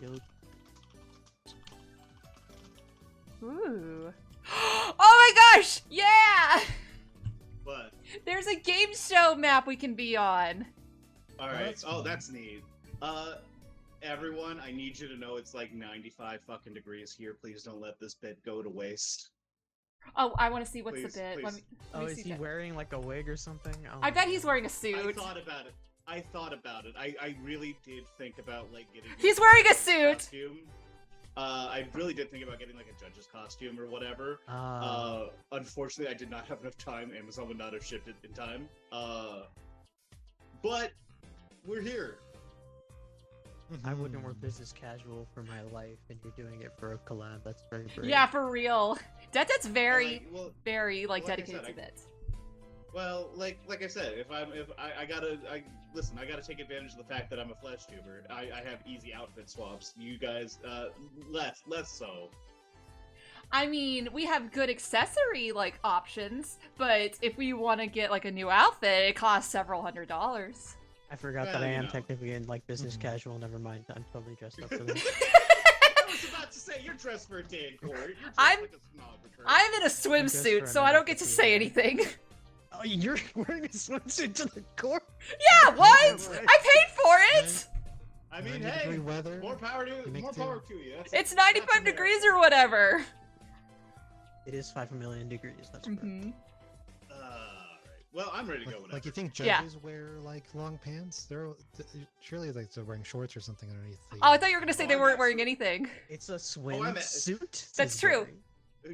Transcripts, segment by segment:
Ooh. Oh my gosh! Yeah! What? There's a game show map we can be on. Alright. Oh, that's neat. Everyone, I need you to know it's like 95 fucking degrees here. Please don't let this bit go to waste. Oh, I want to see what's Please, the bit. please. Let me Oh, is see he that. wearing like a wig or something? Oh, I bet he's wearing a suit. I thought about it. I really did think about like getting. He's wearing a suit. Costume. I really did think about getting like a judge's costume or whatever. Unfortunately, I did not have enough time. Amazon would not have shipped it in time. But we're here. I wouldn't wear business casual for my life, and you're doing it for a collab. That's very brave. Yeah, for real. That's very, Well, very like like I dedicated said, to it. well, like I said, if I gotta take advantage of the fact that I'm a flesh tuber. I have easy outfit swaps. You guys, less so. I mean, we have good accessory like options, but if we want to get like a new outfit, it costs several $100s. I forgot Well, that I you am know. technically in like business casual. Never mind. I'm totally dressed up for this. I was about to say you're dressed for a day in court. You're dressed I'm- like a snobber. I'm in a swimsuit, so I don't get to say anything. Oh, you're wearing a swimsuit to the court? Yeah, what? Right. I paid for it! I mean, 90-degree hey, weather. more power to You make more do. power to you. That's It's that's 95 America. degrees or whatever. It is 5 million degrees. That's correct. Mhm. Alright. Well, I'm ready to go. Like Whenever. you think Yeah. judges wear like long pants? Surely like they're wearing shorts or something underneath. The, Oh, I thought you were gonna say Oh, they I'm weren't wearing absolutely- anything. It's a I'm at- swimsuit. That's true.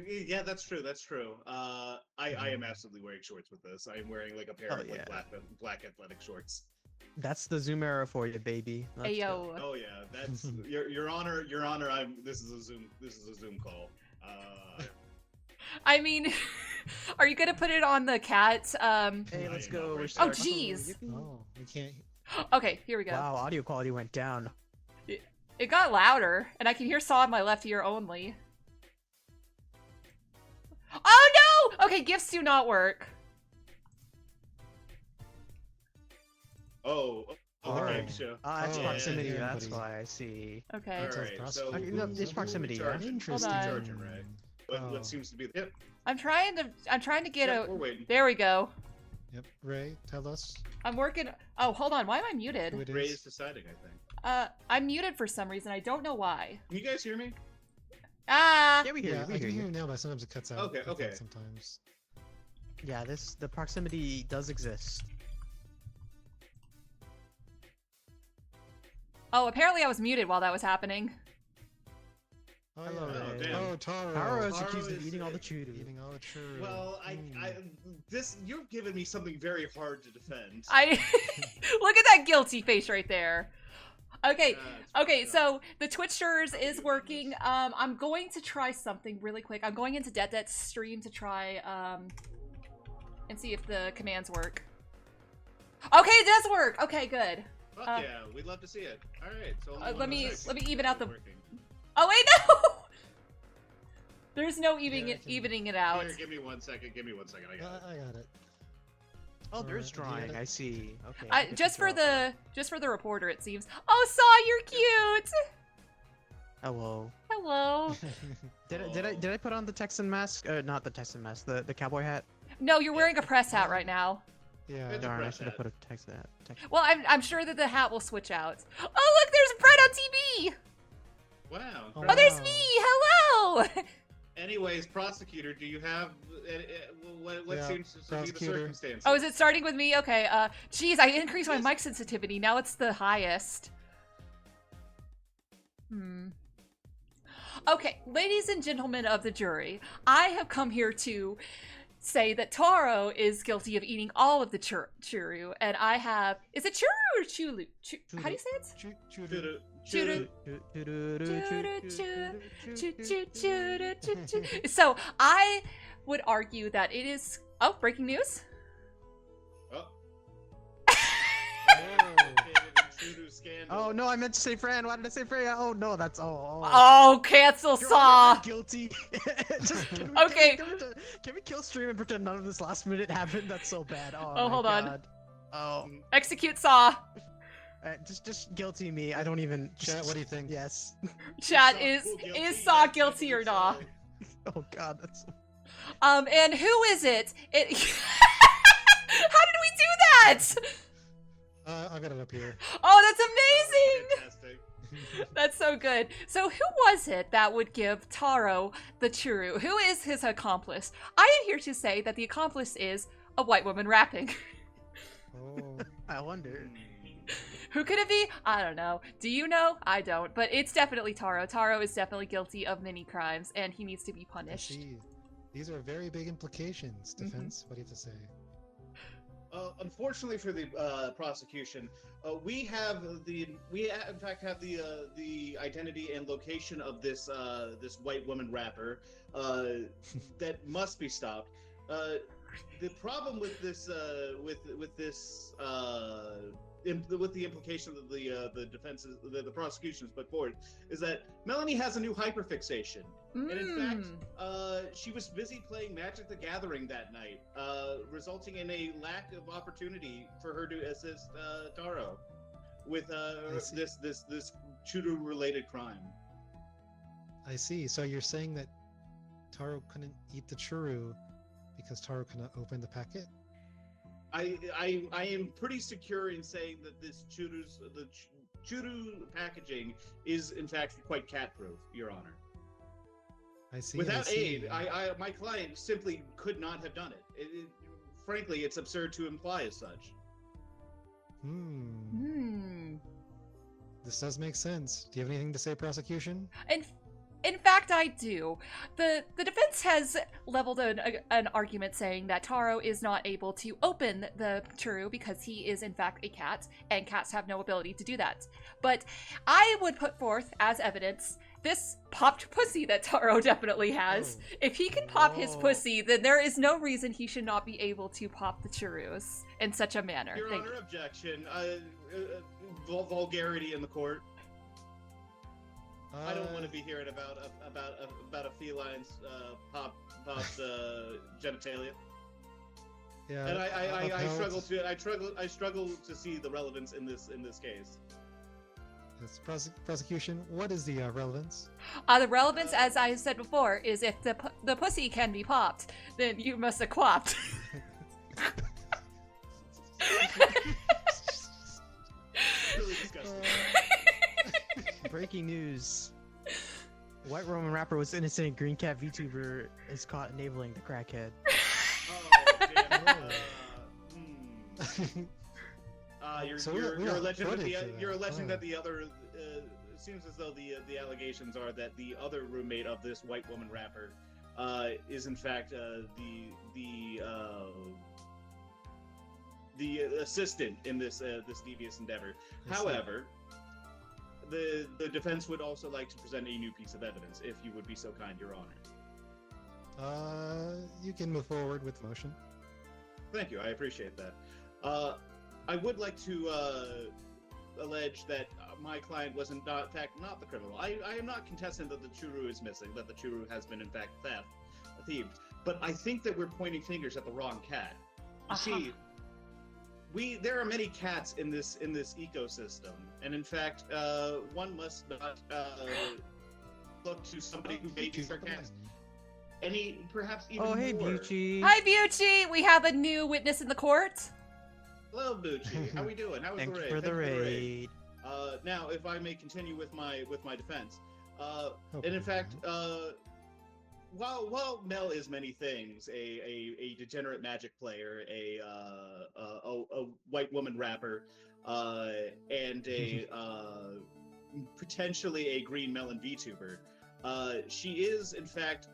Yeah, that's true. That's true. I am absolutely wearing shorts with this. I am wearing like a pair Oh, of like yeah. black athletic shorts. That's the Zoom era for you, baby. Let's go. Ayo. Oh yeah, that's your honor. Your honor. This is a Zoom call. I mean, are you gonna put it on the cat? Hey, let's I go. know, We're right? Oh, starting. jeez. Oh, we can't. Okay, here we go. Wow, audio quality went down. It got louder, and I can hear Saw in my left ear only. Oh no! Okay, gifts do not work. Oh, okay, Oh. sure. That's Oh, proximity. yeah, That's buddy. why I see. Okay. All right, so Okay, no, it's proximity, yeah. Interesting. Hold on. Charging, right? What seems to be yep. I'm trying to get Yep, we're waiting. There we go. Yep. Ray, tell us I'm working. Oh, hold on. Why am I muted? who it Ray is. is deciding, I think. I'm muted for some reason. I don't know why. Can you guys hear me? Ah. Yeah, we hear Yeah, you. We I hear can hear you. you now, but sometimes it cuts out. Okay, I think okay. Sometimes. Yeah, the proximity does exist. Oh, apparently I was muted while that was happening. Oh, Hello, yeah. Ray. Oh, Taro. Taro is Taro accused of is- eating all the churu. Eating all the churros. Well, you've given me something very hard to defend. I look at that guilty face right there. Okay. Okay, Yeah. so the Twitchers is working. I'm going to try something really quick. I'm going into Det's stream to try and see if the commands work. Okay, it does work. Okay, good. Fuck yeah, we'd love to see it. All right, so only let one me- more second. let me even out the- Working. Oh wait, no. There's no Yeah, I can- evening it out. Here, give me 1 second. Give me 1 second. I got it. I got it. Oh, there's Alright, drawing. yeah. I see. Okay. Just for the reporter, it seems. Oh, Saw, you're cute. Hello. Hello. Did I put on the Texan mask? Not the Texan mask. The cowboy hat. No, you're wearing a press hat right now. Yeah. It's a Darn, I press should have hat. put a Texan hat. Well, I'm sure that the hat will switch out. Oh, look, there's Brett on TV. Wow. Oh, Oh, there's Wow. me. Hello. Anyways, prosecutor, do you have what Yeah, seems to be the prosecutor. circumstances? Oh, is it starting with me? Okay. Geez, I increased my mic sensitivity. Now it's the highest. Okay, ladies and gentlemen of the jury, I have come here to say that Taro is guilty of eating all of the churu, and I have. Is it churu or chulu? How do you say it? Choo-choo. Choo-choo. Churu. So I would argue that it is. Oh, breaking news! Oh. Oh. Intruder scandal. Oh no, I meant to say Fran. Why did I say Freya? Oh no, that's Oh, cancel You're Saw. guilty. Just, Okay. Can we kill stream and pretend none of this last minute happened? That's so bad. Oh, Oh, my hold on. God. Oh. Execute Saw. Just guilty me. I don't even. Chat, what do you think? Yes. Chat Saw is who guilty? is Saw Yes, guilty or definitely not? so. Oh God, that's. And who is it? How did we do that? I got it up here. Oh, that's amazing! Fantastic. That's so good. So who was it that would give Taro the churu? Who is his accomplice? I am here to say that the accomplice is a white woman rapping. Oh, I wonder. Who could it be? I don't know. Do you know? I don't. But it's definitely Taro. Taro is definitely guilty of many crimes, and he needs to be I punished. see. These are very big implications. Defense, what do you have to say? Unfortunately for the prosecution, we in fact have the identity and location of this this white woman rapper that must be stopped. The problem with this with the implication that the defense the prosecution has put forward is that Melanie has a new hyperfixation. And in fact, she was busy playing Magic the Gathering that night, resulting in a lack of opportunity for her to assist Taro with this Churu-related crime. I see. So you're saying that Taro couldn't eat the churu because Taro couldn't open the packet? I am pretty secure in saying that this Churu packaging is in fact quite cat-proof, Your Honor. I see. Without I see. aid, my client simply could not have done it. Frankly, it's absurd to imply as such. This does make sense. Do you have anything to say, prosecution? In fact, I do. The defense has leveled an argument saying that Taro is not able to open the churu because he is in fact a cat, and cats have no ability to do that. But I would put forth as evidence this popped pussy that Taro definitely has. Oh. If he can pop his Whoa. pussy, then there is no reason he should not be able to pop the churus in such a manner. Your Thank Honor, you. objection. Vulgarity in the court. I don't want to be hearing about a feline's popped genitalia. Yeah. And I upheld. struggle to see the relevance in this case. Yes, prosecution. What is the relevance? The relevance, as I said before, is if the pussy can be popped, then you must have quapped. Really disgusting. Breaking news. White Roman rapper was innocent. Green cat VTuber is caught enabling the crackhead. Oh, damn. You're So we alleging that footage of you're that. alleging Oh. that the other. It seems as though the allegations are that the other roommate of this white woman rapper is in fact the assistant in this this devious endeavor. I see. However, the defense would also like to present a new piece of evidence, if you would be so kind, Your Honor. You can move forward with the motion. Thank you, I appreciate that. I would like to allege that my client was in fact not the criminal. I am not contesting that the churu is missing, that the churu has been in fact thieved, but I think that we're pointing fingers at the wrong cat. You see, there are many cats in this ecosystem, and in fact, one must not look to somebody who may be sarcastic. Perhaps even Oh, hey, more. Bucci. Hi, Bucci! We have a new witness in the court. Hello, Bucci. How we doing? How was Thanks the raid? for the raid. Now, if I may continue with my defense, Okay. and in fact, while Mel is many things, a degenerate magic player, a white woman rapper, and a potentially a green melon VTuber, she is in fact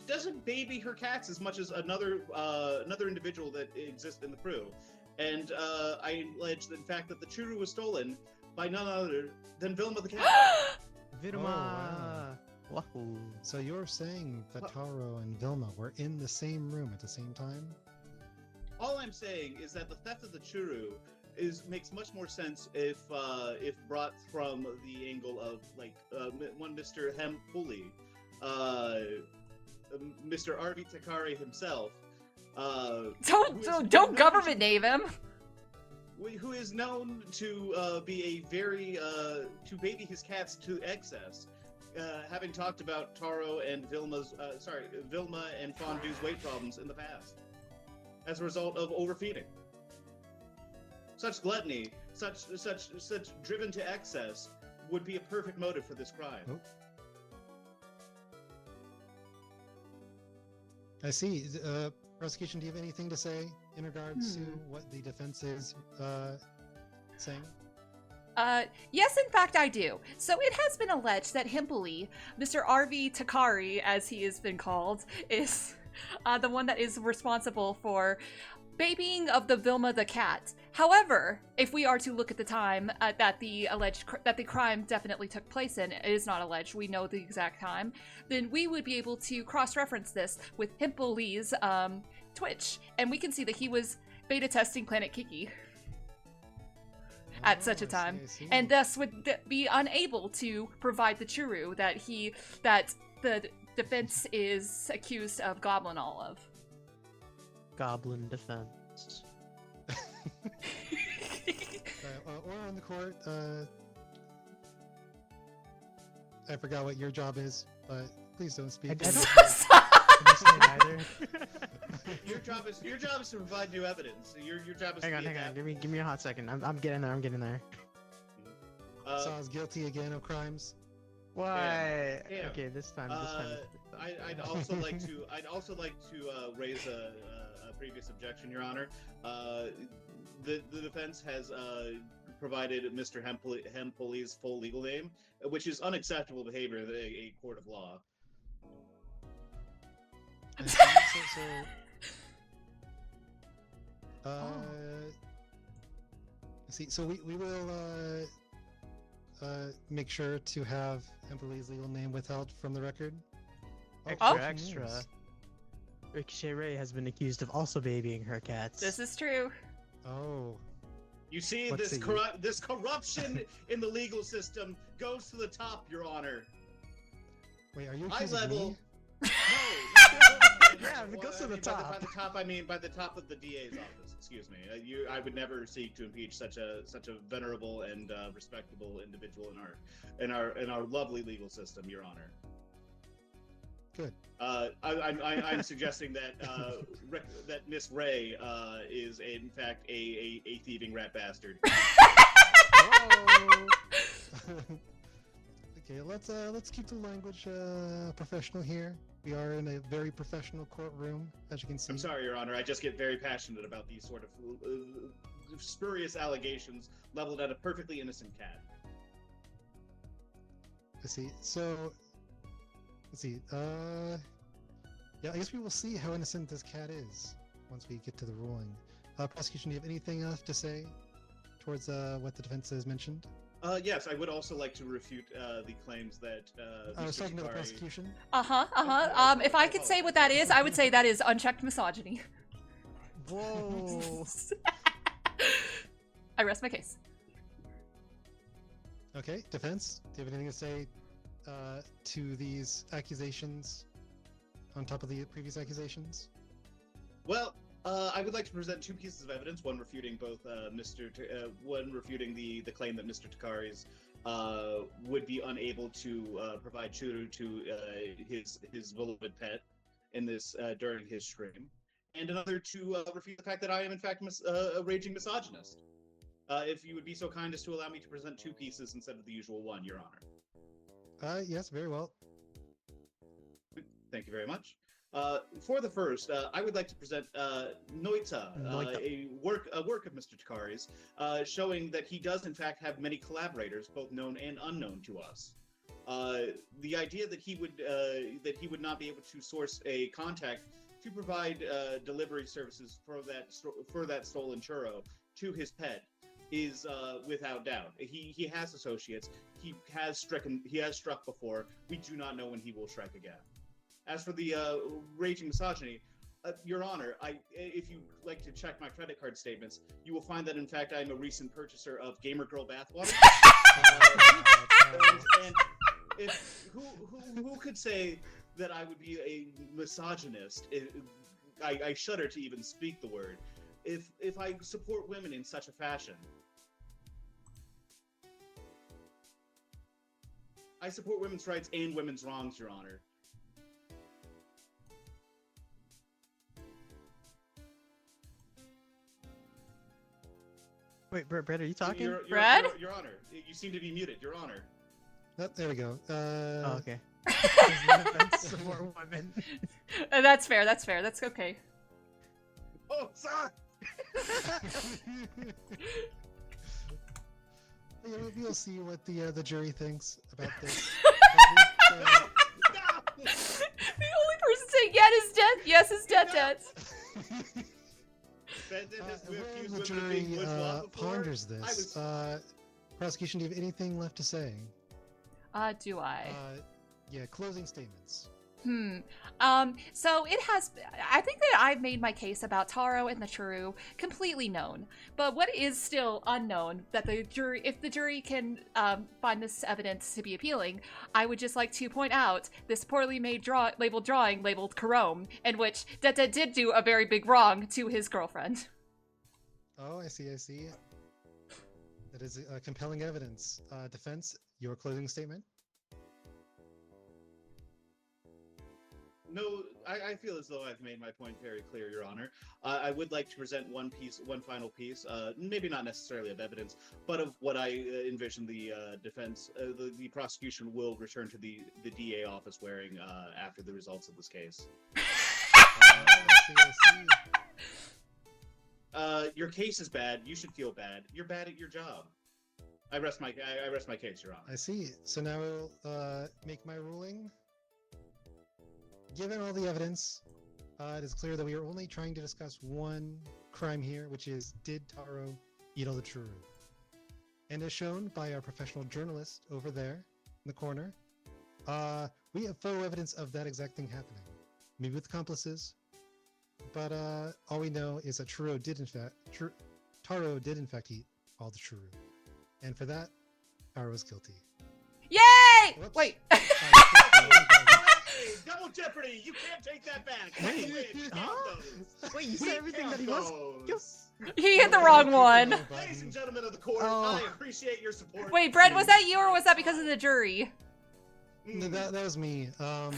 doesn't baby her cats as much as another individual that exists in the crew. And I allege that in fact that the churu was stolen by none other than Vilma the cat. Vilma. wow. Wahoo. So you're saying that Taro and Vilma were in the same room at the same time? All I'm saying is that the theft of the churu makes much more sense if brought from the angle of like one Mr. Hempuli, Mr. Arvi Takari himself. Don't government name him. who is known to be a very to baby his cats to excess, having talked about Taro and Vilma and Fondue's weight problems in the past, as a result of overfeeding. Such gluttony, such driven to excess, would be a perfect motive for this crime. Oh. I see. Prosecution, do you have anything to say in regards to what the defense is saying? Yes, in fact, I do. So it has been alleged that Himpoli, Mr. R.V. Takari, as he has been called, is the one that is responsible for babying of the Vilma the cat. However, if we are to look at the time that the crime definitely took place in, it is not alleged, we know the exact time, then we would be able to cross-reference this with Himpoli's Twitch, and we can see that he was beta testing Planet Kiki at such a time, I see. and thus would be unable to provide the churu that the defense is accused of Goblin all of. Goblin defense. Or on the court, I forgot what your job is, but please don't speak. I for don't- yourself. Can you say it either? Your job is to provide new evidence. Your job is hang to on, be hang a on. Give me a hot second. I'm getting there. I'm getting there. Saw's guilty again of crimes. Why? Yeah. Okay, this time. I'd also like to raise a previous objection, Your Honor. The defense has provided Mr. Hempoli's full legal name, which is unacceptable behavior in a court of law. I see. I see. So we will make sure to have Empoli's legal name withheld from the record. Extra. Yes. Ricochet Ray has been accused of also babying her cats. This is true. Oh. You see, Let's this see. this corruption in the legal system goes to the top, Your Honor. Wait, are you High accusing level. me? No. Yeah, it goes to the top. By the top, I mean by the top of the DA's office. Excuse me. I would never seek to impeach such a venerable and respectable individual in our lovely legal system, Your Honor. Good. I'm suggesting that that Miss Ray is in fact a thieving rat bastard. Whoa. Okay, let's keep the language professional here. We are in a very professional courtroom, as you can see. I'm sorry, Your Honor. I just get very passionate about these sort of spurious allegations leveled at a perfectly innocent cat. I see. So, let's see. Yeah, I guess we will see how innocent this cat is once we get to the ruling. Prosecution, do you have anything else to say towards what the defense has mentioned? Yes, I would also like to refute the claims that I was Mr. talking to the Takari- prosecution. If I could say what that is, I would say that is unchecked misogyny. Whoa. I rest my case. Okay, defense, do you have anything to say to these accusations on top of the previous accusations? Well, I would like to present two pieces of evidence. One refuting both one refuting the claim that Mr. Takari's would be unable to provide churu to his beloved pet in this during his stream, and another to refute the fact that I am in fact a raging misogynist. If you would be so kind as to allow me to present two pieces instead of the usual one, Your Honor. Yes, very well. Thank you very much. For the first, I would like to present Noita, a work of Mr. Takari's, showing that he does in fact have many collaborators, both known and unknown to us. The idea that he would not be able to source a contact to provide delivery services for that stolen churro to his pet is without doubt. He has associates. He has struck before. We do not know when he will strike again. As for the raging misogyny, Your Honor, if you like to check my credit card statements, you will find that in fact I'm a recent purchaser of Gamer Girl bathwater. And if who could say that I would be a misogynist? I shudder to even speak the word. if I support women in such a fashion. I support women's rights and women's wrongs, Your Honor. Wait, Brett, are you talking? Brad? Your Honor, you seem to be muted, Your Honor. Oh, there we go. Oh, okay. There's no offense to more women. That's fair. That's fair. That's okay. Oh, sorry! Yeah, we'll see what the jury thinks about this. The only person saying yes is dead. When the jury ponders this, prosecution, do you have anything left to say? Do I? Yeah, closing statements. So I think that I've made my case about Taro and the Churu completely known. But what is still unknown, that if the jury can find this evidence to be appealing, I would just like to point out this poorly made labeled drawing labeled Karome, in which Detta did do a very big wrong to his girlfriend. Oh, I see. That is compelling evidence. Defense, your closing statement? No, I feel as though I've made my point very clear, Your Honor. I would like to present one final piece, maybe not necessarily of evidence, but of what I envision the defense, the prosecution will return to the DA office wearing after the results of this case. I see. Your case is bad. You should feel bad. You're bad at your job. I rest my case, Your Honor. I see. So now I'll make my ruling. Given all the evidence, it is clear that we are only trying to discuss one crime here, which is, did Taro eat all the churu? And as shown by our professional journalist over there in the corner, we have faux evidence of that exact thing happening. Maybe with accomplices, but all we know is that Taro did in fact eat all the churu. And for that, Taro is guilty. Yay! Whoops. Wait. Double jeopardy! You can't take that back! Wait, you said everything that he was. He hit the wrong one. Ladies and gentlemen of the court, Oh. I appreciate your support. Wait, Brett, was that you or was that because of the jury? No, that was me. So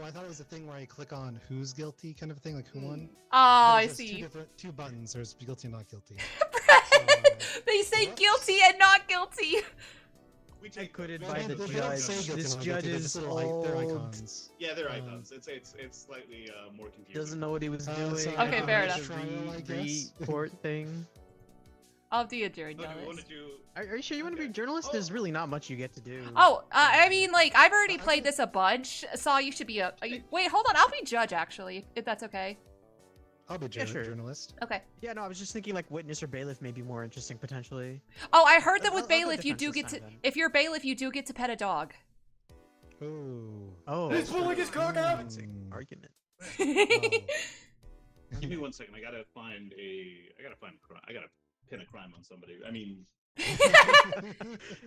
I thought it was a thing where I click on who's guilty kind of thing, like who won. Oh, I There's see. Two buttons. There's guilty and not guilty. They say Whoops. guilty and not guilty. We I take couldn't those. by the They don't say judge. guilty This and not judge guilty, they're is just little they're old. icons. Yeah, they're Um, icons. It's slightly more confusing. Doesn't know what he was so doing. Okay, fair enough. trial, I guess. Report thing. I'll do a jury Okay, we want notice. to do. Are you sure you want to be a journalist? There's really not much you get to do. Oh, I mean, like, I've already played this a bunch, so you should be wait, hold on, I'll be judge, actually, if that's okay. I'll be Yeah, sure. journalist. Okay. Yeah, no, I was just thinking like witness or bailiff may be more interesting potentially. Oh, I heard that I'll with go bailiff, you defense do this get to, time, then. if you're bailiff, you do get to pet a dog. Ooh. Oh, He's pulling his cock out! convincing argument. Give me 1 second. I gotta find I gotta pin a crime on somebody. I mean,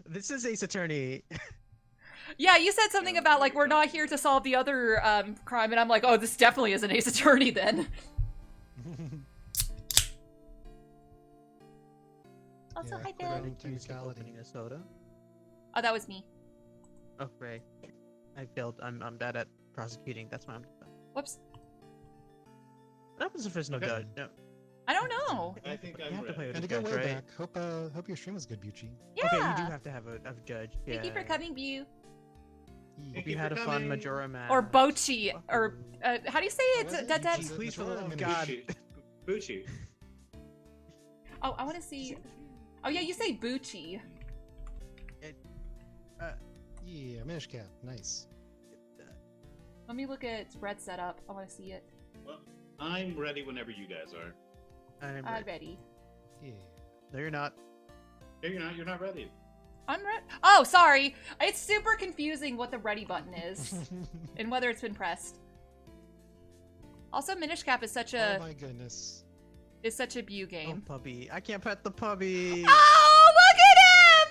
This is Ace Attorney. Yeah, you said something about, like, we're not here to solve the other crime, and I'm like, oh, this definitely is an Ace Attorney, then. Also, Yeah, hi, clear Ben. out technicality. Opening a soda. Oh, that was me. Oh, Ray. I failed. I'm bad at prosecuting. That's why I'm. Whoops. That was the first no Okay. judge. No. I don't know. I think You I'm have to play ready. with And to the go judge, way right? back, hope your stream was good, Bucci. Yeah. Okay, you do have to have a judge. Thank you for Yeah. coming, View. Hope you had a fun Majora match. Or Bochi, or, how do you say it? Was it? That, Bucci. Please, for Majora the love of Minish. God. Bucci. Oh, I want to see. Oh, yeah, you say Bucci. Yeah, Minish Cap, nice. Let me look at Brett's setup. I want to see it. Well, I'm ready whenever you guys are. I'm I'm ready. ready. Yeah. No, you're not. Hey, you're not ready. I'm ready. Oh, sorry. It's super confusing what the ready button is and whether it's been pressed. Also, Minish Cap is such Oh a my goodness. Bew Oh, game. puppy. I can't pet the puppy. Oh, look at him!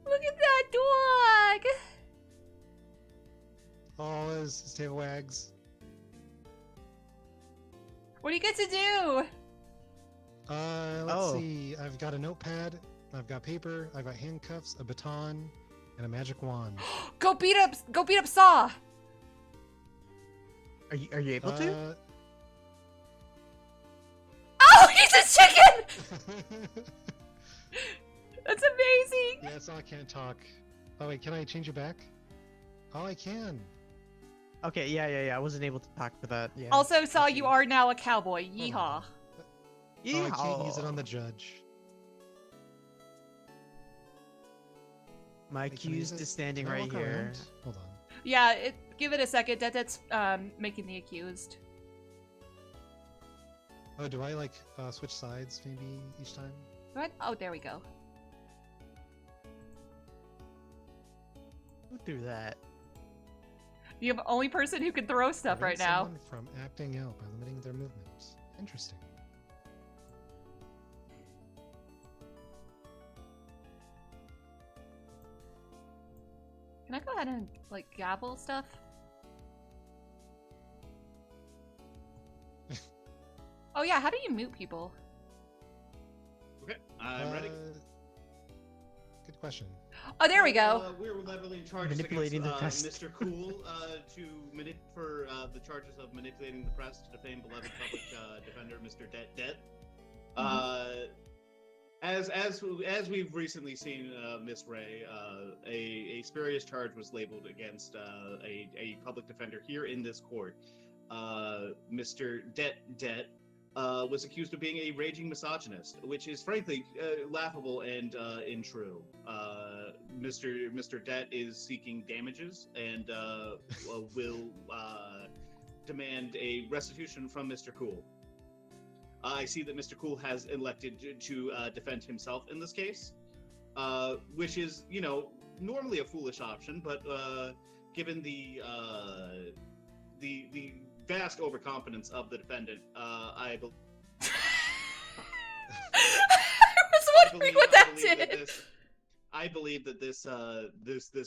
Look at that dog! Oh, his tail wags. What do you get to do? Let's see. I've got a notepad. I've got paper. I've got handcuffs, a baton, and a magic wand. Go beat up Saw. Are you able to? Oh, he's a chicken! That's amazing. Yeah, Saw can't talk. Oh wait, can I change it back? Oh, I can. Okay, yeah. I wasn't able to talk for that. Yeah. Also, Saw, Let's you see. are now a cowboy. Hold Yeehaw. on. Oh, I can't use it on the judge. My Wait, can I use accused it? is standing Can I right walk here. around? Hold on. Yeah, give it a second. That's making the accused. Oh, do I like switch sides maybe each time? What? Oh, there we go. Who do that? You're the only person who can throw stuff right Prevent now. someone from acting out by limiting their movements. Interesting. Can I go ahead and, like, gavel stuff? Oh yeah, how do you mute people? Okay, I'm ready. Good question. Oh, there we go. We're leveling charges Manipulating the against press. Mr. Cool for the charges of manipulating the press to defame beloved public defender Mr. Det. As we've recently seen, Miss Ray, a spurious charge was labeled against a public defender here in this court. Mr. Det was accused of being a raging misogynist, which is frankly laughable and untrue. Mr. Det is seeking damages and will demand a restitution from Mr. Cool. I see that Mr. Cool has elected to defend himself in this case, which is, normally a foolish option, but given the vast overconfidence of the defendant, I was wondering what that did. I believe that this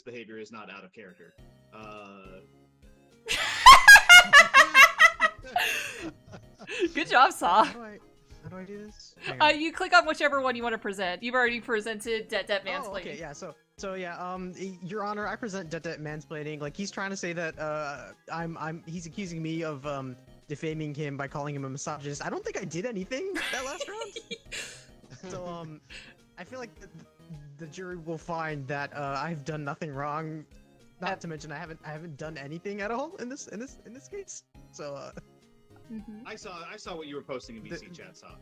behavior is not out of character. Good job, Saw. How do I do this? Hang on. You click on whichever one you want to present. You've already presented Det Mansplaining. Oh, okay, yeah. So yeah. Your Honor, I present Det Mansplaining. Like he's trying to say that he's accusing me of defaming him by calling him a misogynist. I don't think I did anything that last round. So I feel like the jury will find that I've done nothing wrong. Not to mention I haven't done anything at all in this case. So I saw what you were posting in VC chat, Saw.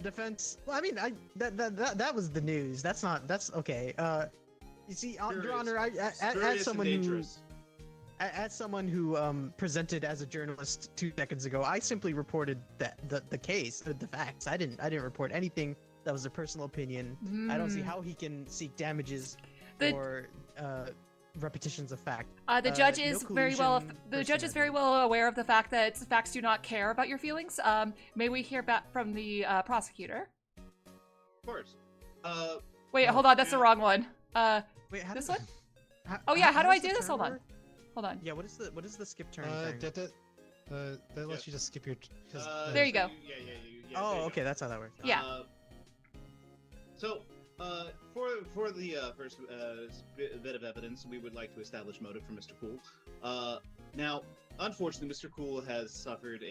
Defense. Well, I mean, that was the news. That's okay. You see, Your Honor, as someone who presented as a journalist 2 seconds ago, I simply reported the case, the facts. I didn't report anything that was a personal opinion. I don't see how he can seek damages for repetitions of fact. The judge is very well. The judge is very well aware of the fact that facts do not care about your feelings. May we hear back from the prosecutor? Of course. Wait, hold on. That's the wrong one. Wait, this one? Oh yeah. How do I do this? Hold on. Hold on. Yeah. What is the skip turn thing? That lets you just skip your. There you go. Yeah. Oh, okay. That's how that works. Yeah. For the first bit of evidence, we would like to establish motive for Mr. Cool. Now, unfortunately, Mr. Cool has suffered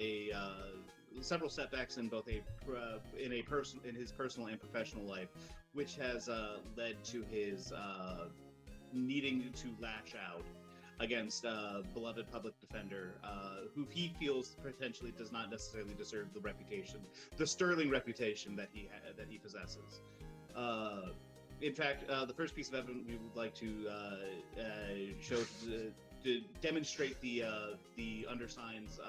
several setbacks in both in his personal and professional life, which has led to his needing to lash out against beloved public defender, who he feels potentially does not necessarily deserve the sterling reputation that he possesses. In fact, the first piece of evidence we would like to show to demonstrate the undersigned's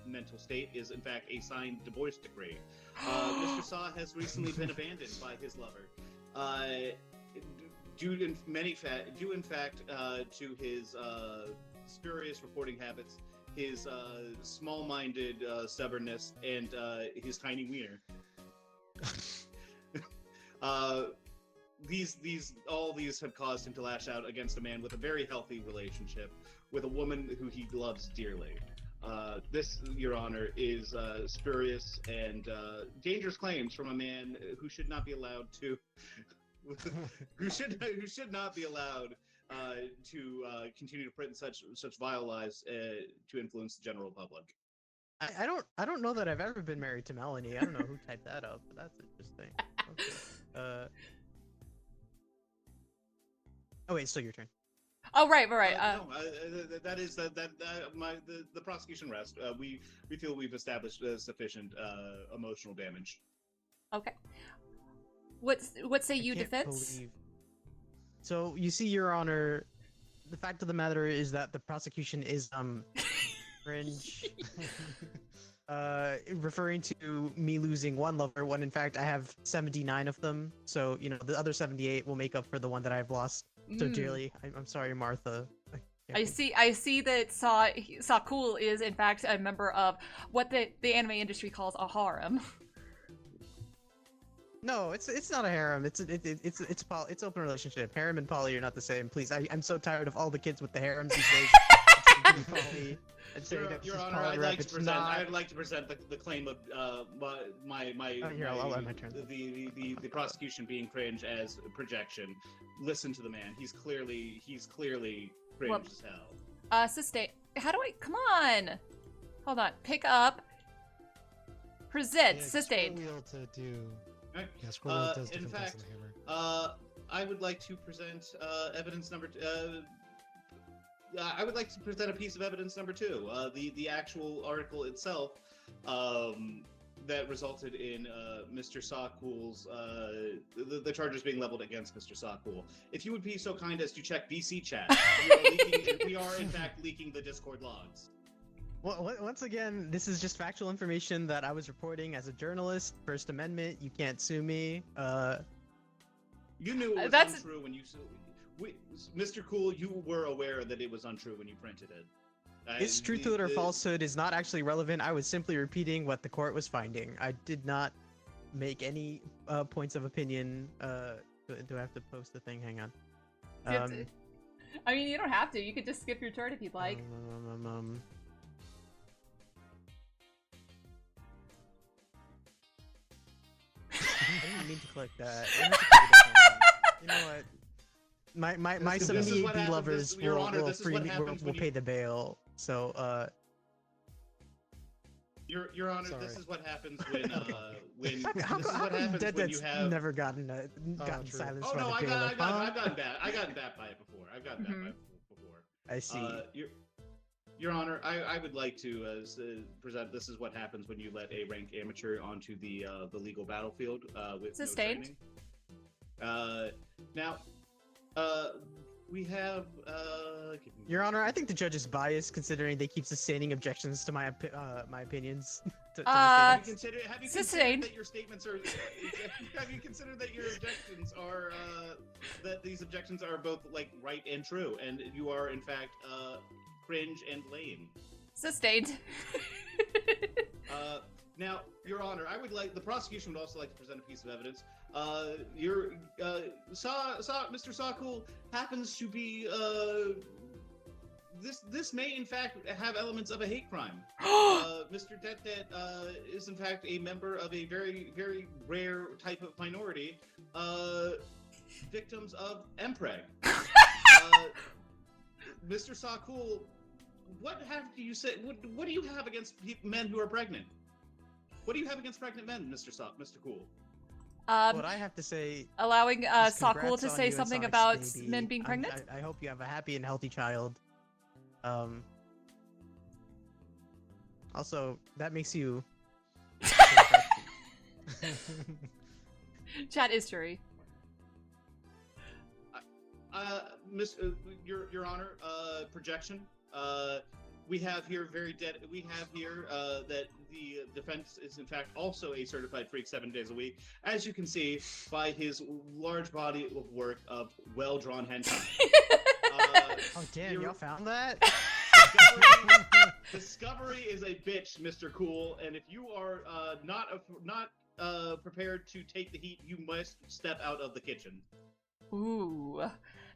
mental state is, in fact, a signed divorce decree. Mr. Saw has recently been abandoned by his lover, due in fact to his spurious reporting habits, his small-minded stubbornness, and his tiny wiener. All these have caused him to lash out against a man with a very healthy relationship with a woman who he loves dearly. This, Your Honor, is spurious and dangerous claims from a man who should not be allowed to, who should not be allowed to continue to print such vile lies to influence the general public. I don't know that I've ever been married to Melanie. I don't know who typed that up, but that's interesting. Okay. Oh wait, still your turn. Oh right. No, that is the prosecution rests. We feel we've established sufficient emotional damage. Okay. What say you, defense? So you see, Your Honor, the fact of the matter is that the prosecution is cringe. Referring to me losing one lover when in fact I have 79 of them. So you know the other 78 will make up for the one that I've lost so dearly. I'm sorry, Martha. I see that Sakul is in fact a member of what the anime industry calls a harem. No, it's not a harem. It's open relationship. Harem and poly are not the same. Please, I'm so tired of all the kids with the harems these days. Poly, Your Honor, I'd like to present the claim of I'll end my turn. The prosecution being cringe as projection. Listen to the man. He's clearly cringe as hell. Sustain. How do I? Come on. Hold on. Pick up. Present. Sustained. Wheel to do. Right. Yeah, scroll wheel does in different fact, things than the hammer. I would like to present evidence number. I would like to present a piece of evidence number 2. The actual article itself that resulted in Mr. Sakul's the charges being leveled against Mr. Sakul. If you would be so kind as to check VC chat, we are in fact leaking the Discord logs. Well, once again, this is just factual information that I was reporting as a journalist. First Amendment, you can't sue me. You knew it was untrue when you. Mr. Cool, you were aware that it was untrue when you printed it. It's truth to it or falsehood is not actually relevant. I was simply repeating what the court was finding. I did not make any points of opinion. Do I have to post the thing? Hang on. I mean, you don't have to. You could just skip your turn if you'd like. I didn't mean to click that. You know what? My 78 lovers will pay the bail. So Your Honor, sorry. This is what happens when how this is what come happens when you have never gotten silenced Oh by no, the I've bailiff, gotten bat by it before. I've gotten bat by it before. I see. Your Honor, I would like to present. This is what happens when you let a ranked amateur onto the legal battlefield with Sustained. no training. We have. Your Honor, I think the judge is biased considering they keep sustaining objections to my opinions. Have you considered Sustained. that your statements are? Have you considered that your objections are that these objections are both like right and true, and you are in fact cringe and lame? Sustained. Now, Your Honor, the prosecution would also like to present a piece of evidence. Mr. Sakul happens to be this may in fact have elements of a hate crime. Mr. Det is in fact a member of a very, very rare type of minority, victims of MPREG. Mr. Sakul, what do you have against men who are pregnant? What do you have against pregnant men, Mr. Cool? What I have to say, allowing Sakul to say something about men being pregnant. I hope you have a happy and healthy child. Also, that makes you. Chat is jury. Your Honor, projection. We have here that the defense is in fact also a certified freak 7 days a week, as you can see by his large body of work of well-drawn hentai. Oh damn! Y'all found that? Discovery is a bitch, Mr. Cool, and if you are not prepared to take the heat, you must step out of the kitchen. Ooh,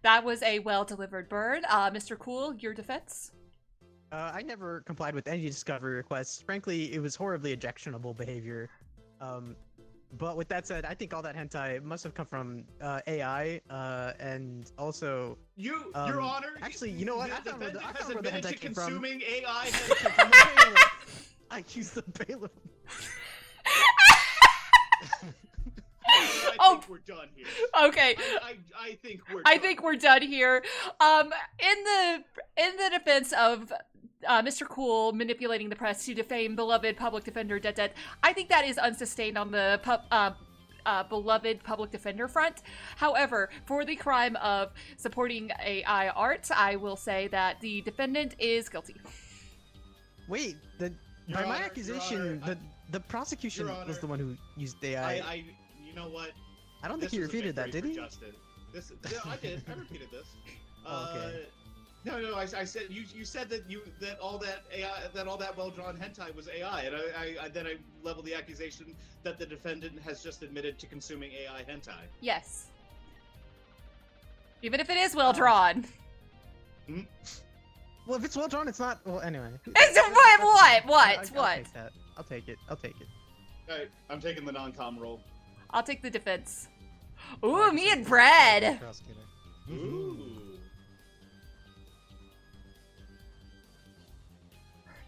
that was a well-delivered burn. Mr. Cool, your defense? I never complied with any discovery requests. Frankly, it was horribly objectionable behavior. But with that said, I think all that hentai must have come from AI, and also Your Um, Honor. actually, you know what? I The found where the- defendant I has found where the admitted to hentai came from. consuming AI. from the bailiff. I accused the bailiff. I Oh. think we're done here. Okay. I think we're. I done. think we're done here. In the defense of Mr. Cool manipulating the press to defame beloved public defender Det, I think that is unsustained on the beloved public defender front. However, for the crime of supporting AI art, I will say that the defendant is guilty. Wait, Your by my Honor, Your accusation, Honor, the prosecution Your was Honor, the one who used AI. You know what? I don't think This he was a repeated that, victory did for he? Justin. Yeah, I did. I repeated this. Oh, okay. No. I said you said that all that AI, that all that well-drawn hentai was AI, and I then I leveled the accusation that the defendant has just admitted to consuming AI hentai. Yes. Even if it is well drawn. Well, if it's well drawn, it's not. Well, anyway. It's what? I'll take that. I'll take it. I'll take it. All right, I'm taking the non-com role. I'll take the defense. Ooh, me and Brad. Prosecutor. Ooh.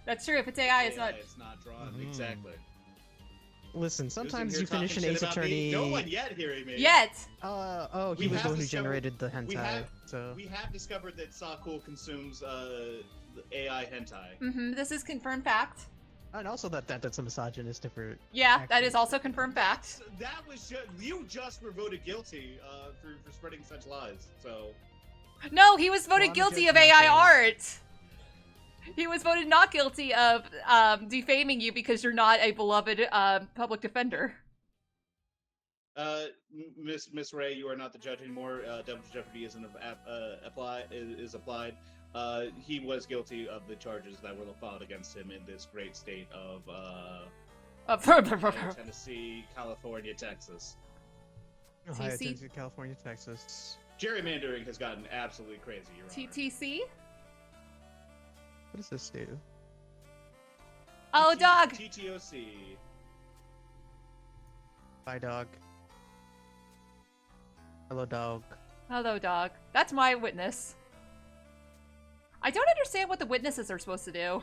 That's true. If it's AI, it's not. It's not drawn. Mhm. Exactly. Listen, Who's sometimes in you here finish an talking Ace shit about me? Attorney. No one yet hearing me. Yet. Oh, he We was the have one who discovered- generated the we hentai. have- So We have discovered that Sakul consumes AI hentai. This is confirmed fact. and also that's a misogynist for. Yeah, that Actually- is also confirmed fact. That was you just were voted guilty for spreading such lies. So No, he was voted I'm guilty just of not AI saying. art. He was voted not guilty of defaming you because you're not a beloved public defender. Miss Ray, you are not the judge anymore. Double jeopardy isn't applied. He was guilty of the charges that were filed against him in this great state of Tennessee, California, Texas. Ohio, TC? Tennessee, California, Texas. Gerrymandering has gotten absolutely crazy, Your Honor. TTC? What does this do? Oh, dog. TTOC. Bye, dog. Hello, dog. Hello, dog. That's my witness. I don't understand what the witnesses are supposed to do.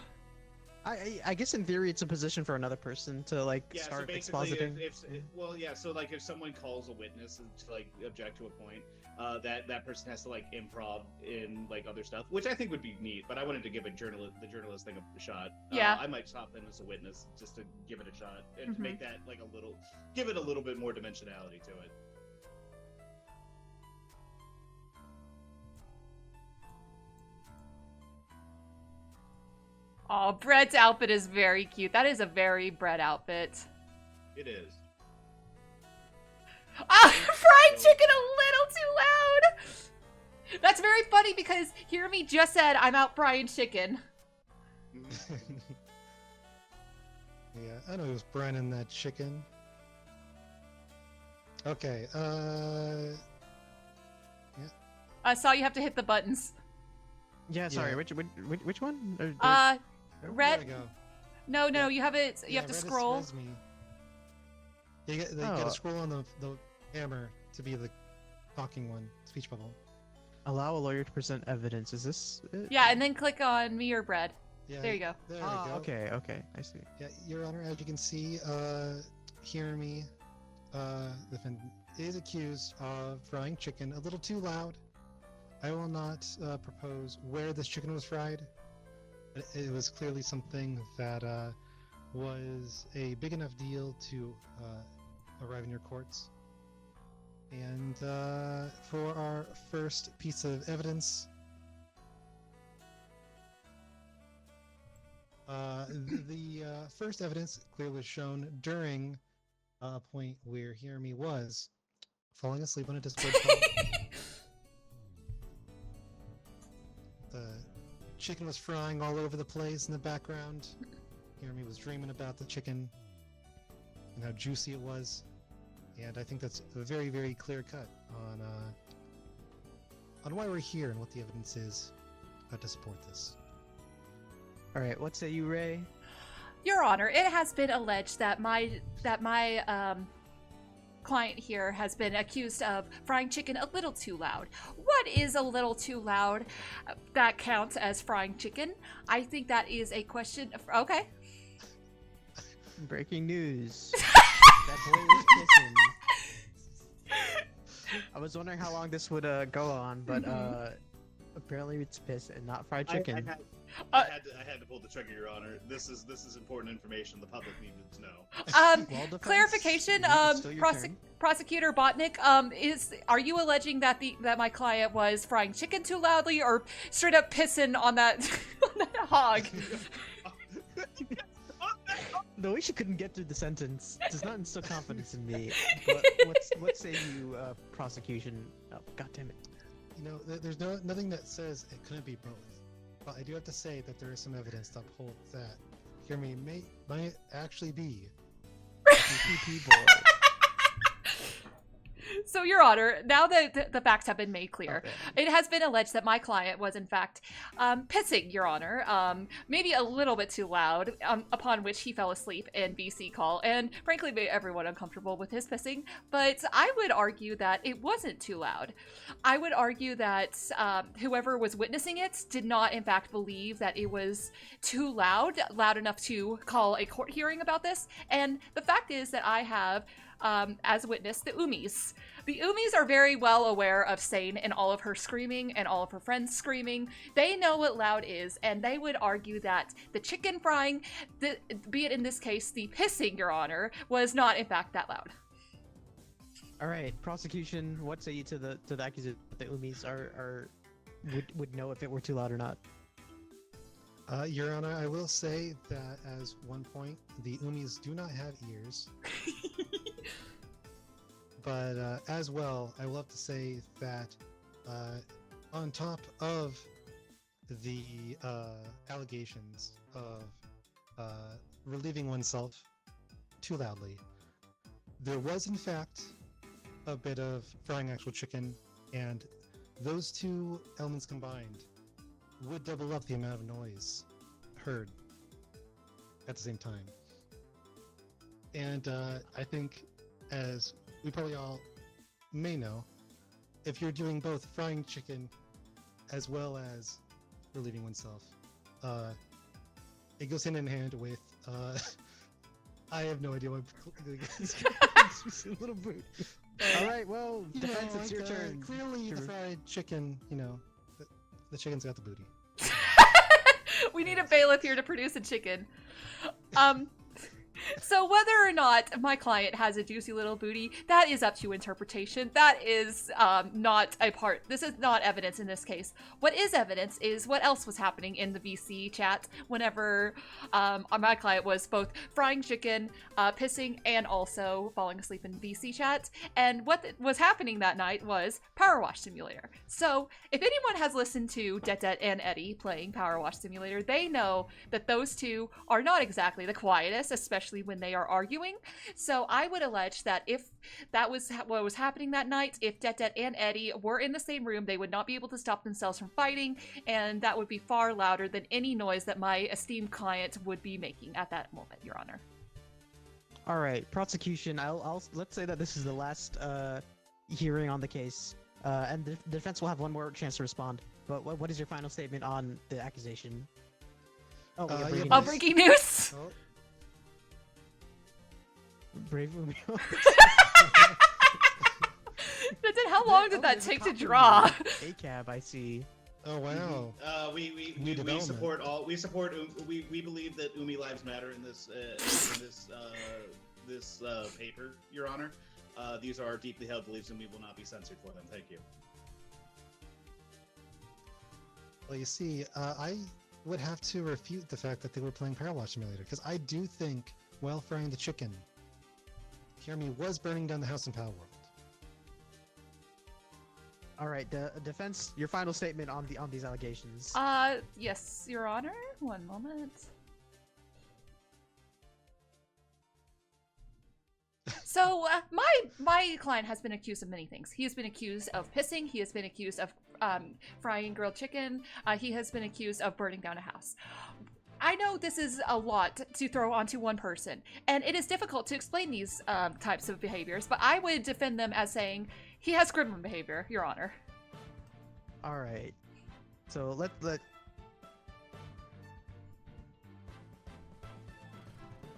I guess in theory it's a position for another person to like Yeah, so start basically, expositing. so like if someone calls a witness to like object to a point, that person has to like improv in like other stuff, which I think would be neat. But I wanted to give the journalist thing a shot. Yeah. I might stop in as a witness just to give it a shot and Mhm. to make that like give it a little bit more dimensionality to it. Oh, Brett's outfit is very cute. That is a very Brett outfit. It is. Ah, fried chicken a little too loud. That's very funny because Hear Me just said I'm out frying chicken. Yeah, I know it was branding that chicken. Okay, I saw you have to hit the buttons. Yeah, sorry. Yeah. Which one? Red. There we go. No, Yeah. you have it. You Yeah, have to red is- scroll. red's me. You Oh. gotta scroll on the hammer to be the talking one, speech bubble. Allow a lawyer to present evidence. Is this it? Yeah, and then click on me or Bread. Yeah, There you go. There we Ah, go. okay, I see. Yeah, Your Honor, as you can see, Hear Me, the defendant is accused of frying chicken a little too loud. I will not propose where this chicken was fried. It was clearly something that was a big enough deal to arrive in your courts. And for our first piece of evidence, the first evidence clearly was shown during a point where Hear Me was falling asleep on a Discord call. The chicken was frying all over the place in the background. Hear Me was dreaming about the chicken and how juicy it was. And I think that's a very, very clear cut on why we're here and what the evidence is to support this. All right, what say you, Ray? Your Honor, it has been alleged that my client here has been accused of frying chicken a little too loud. What is a little too loud that counts as frying chicken? I think that is a question of, okay. Breaking news. That boy was kissing. I was wondering how long this would go on, but apparently it's piss and not fried chicken. I had to pull the trigger, Your Honor. This is important information the public needed to know. Well, Clarification, Prosecutor Botnick, are you alleging that that my client was frying chicken too loudly, or straight up pissing on that on that hog? The way she couldn't get through the sentence does not instill confidence in me. But what say you, prosecution? Oh, God damn it! You know, there's nothing that says it couldn't be both. But I do have to say that there is some evidence to uphold that Jeremy might actually be a PP boy. So, Your Honor, now that the facts have been made clear, it has been alleged that my client was, in fact, pissing, Your Honor, maybe a little bit too loud, upon which he fell asleep in VC call, and frankly made everyone uncomfortable with his pissing. But I would argue that it wasn't too loud. I would argue that whoever was witnessing it did not, in fact, believe that it was too loud enough to call a court hearing about this. And the fact is that I have, as witness, the Umis. The Umis are very well aware of Sane and all of her screaming and all of her friends screaming. They know what loud is, and they would argue that the chicken frying, be it in this case the pissing, Your Honor, was not in fact that loud. All right, prosecution. What say you to the accusation that the Umis would know if it were too loud or not? Your Honor, I will say that as one point, the Umis do not have ears. But as well, I will have to say that on top of the allegations of relieving oneself too loudly, there was in fact a bit of frying actual chicken, and those two elements combined would double up the amount of noise heard at the same time. And I think, as we probably all may know, if you're doing both frying chicken as well as relieving oneself, it goes hand in hand with I have no idea what little boot. All right, well, defense, it's your turn. Clearly, the fried chicken, you know, the chicken's got the booty. We need a bailiff here to produce a chicken. So whether or not my client has a juicy little booty, that is up to interpretation. That is not a part. This is not evidence in this case. What is evidence is what else was happening in the VC chat whenever my client was both frying chicken, pissing, and also falling asleep in VC chat. And what was happening that night was Power Wash Simulator. So if anyone has listened to Det and Eddie playing Power Wash Simulator, they know that those two are not exactly the quietest, especially when they are arguing. So I would allege that if that was what was happening that night, if Det and Eddie were in the same room, they would not be able to stop themselves from fighting, and that would be far louder than any noise that my esteemed client would be making at that moment, Your Honor. All right, prosecution. Let's say that this is the last hearing on the case, and the defense will have one more chance to respond. But what is your final statement on the accusation? Breaking news. Oh. Brave movie. How long did that take to draw? A cab, I see. Oh wow. We support all. We believe that Umi lives matter in this paper, Your Honor. These are our deeply held beliefs, and we will not be censored for them. Thank you. Well, you see, I would have to refute the fact that they were playing Power Wash Simulator, because I do think, while frying the chicken, Jeremy was burning down the house in Power World. All right, defense, your final statement on these allegations. Yes, Your Honor. One moment. So, my client has been accused of many things. He has been accused of pissing. He has been accused of frying grilled chicken. He has been accused of burning down a house. I know this is a lot to throw onto one person, and it is difficult to explain these types of behaviors, but I would defend them as saying he has criminal behavior, Your Honor. All right. So let. Are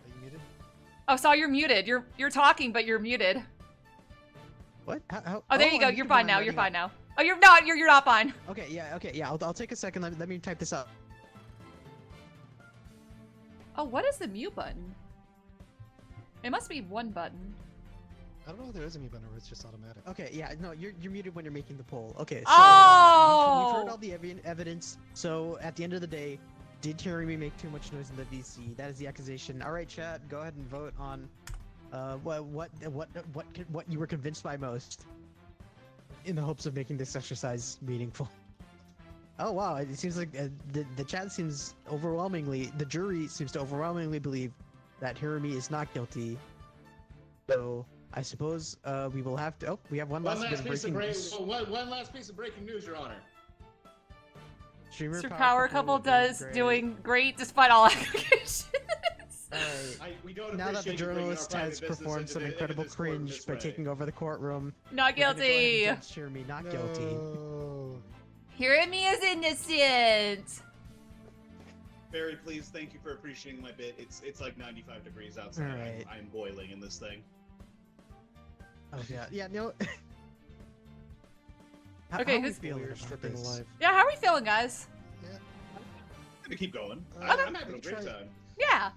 you muted? Oh, Saw, you're muted. You're talking, but you're muted. What? How, Oh, there you go. I You're think fine I'm now. You're writing fine now. Oh, you're not. You're not fine. Okay, yeah, okay, yeah. I'll take a second. Let me type this up. Oh, what is the mute button? It must be one button. I don't know if there is a mute button or it's just automatic. Okay, yeah, no, you're muted when you're making the poll. Okay, so Oh! we've heard all the evidence. So at the end of the day, did Jeremy make too much noise in the VC? That is the accusation. All right, chat, go ahead and vote on what you were convinced by most, in the hopes of making this exercise meaningful. Oh wow, it seems like the chat seems the jury seems to overwhelmingly believe that Hirami is not guilty. So I suppose we will have to. Oh, we have one last bit of breaking news. One last piece of breaking news, Your Honor. Streamer Mr. Power Couple doing great despite all accusations. We don't Now that the appreciate you bringing our journalist private has business performed into some the- incredible into this courtroom cringe this by way. taking over the courtroom, Not we're gonna go ahead guilty. and judge Jeremy not guilty. No. Hirami is innocent. Barry, please, thank you for appreciating my bit. It's like 95 degrees outside. Alright. I'm boiling in this thing. Oh yeah, yeah, no. How Okay, are we who's- feeling You're about stripping this? alive. Yeah, how are we feeling, guys? Yeah. I'm gonna keep going. Okay. I'm having a We great try- time. Yeah.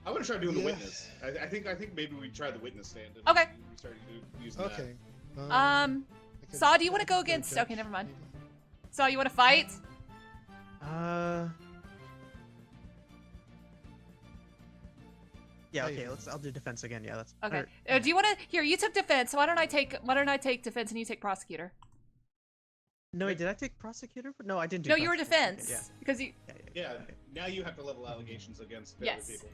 I want to try doing the Yeah. witness. I think maybe we try the witness stand. And Okay. We start using that. Okay. Saw, do you I wanna could go play against- judge, okay, never mind. maybe. So you want to fight? Yeah, Oh, okay, yeah. I'll do defense again. Yeah, that's Okay. or- Do you want to? Here, you took defense. Why don't I take defense and you take prosecutor? No, wait, did I take prosecutor? No, I didn't do No, you were prosecutor. defense Okay, because you. Yeah. Now you have to level allegations against the Yes. other people.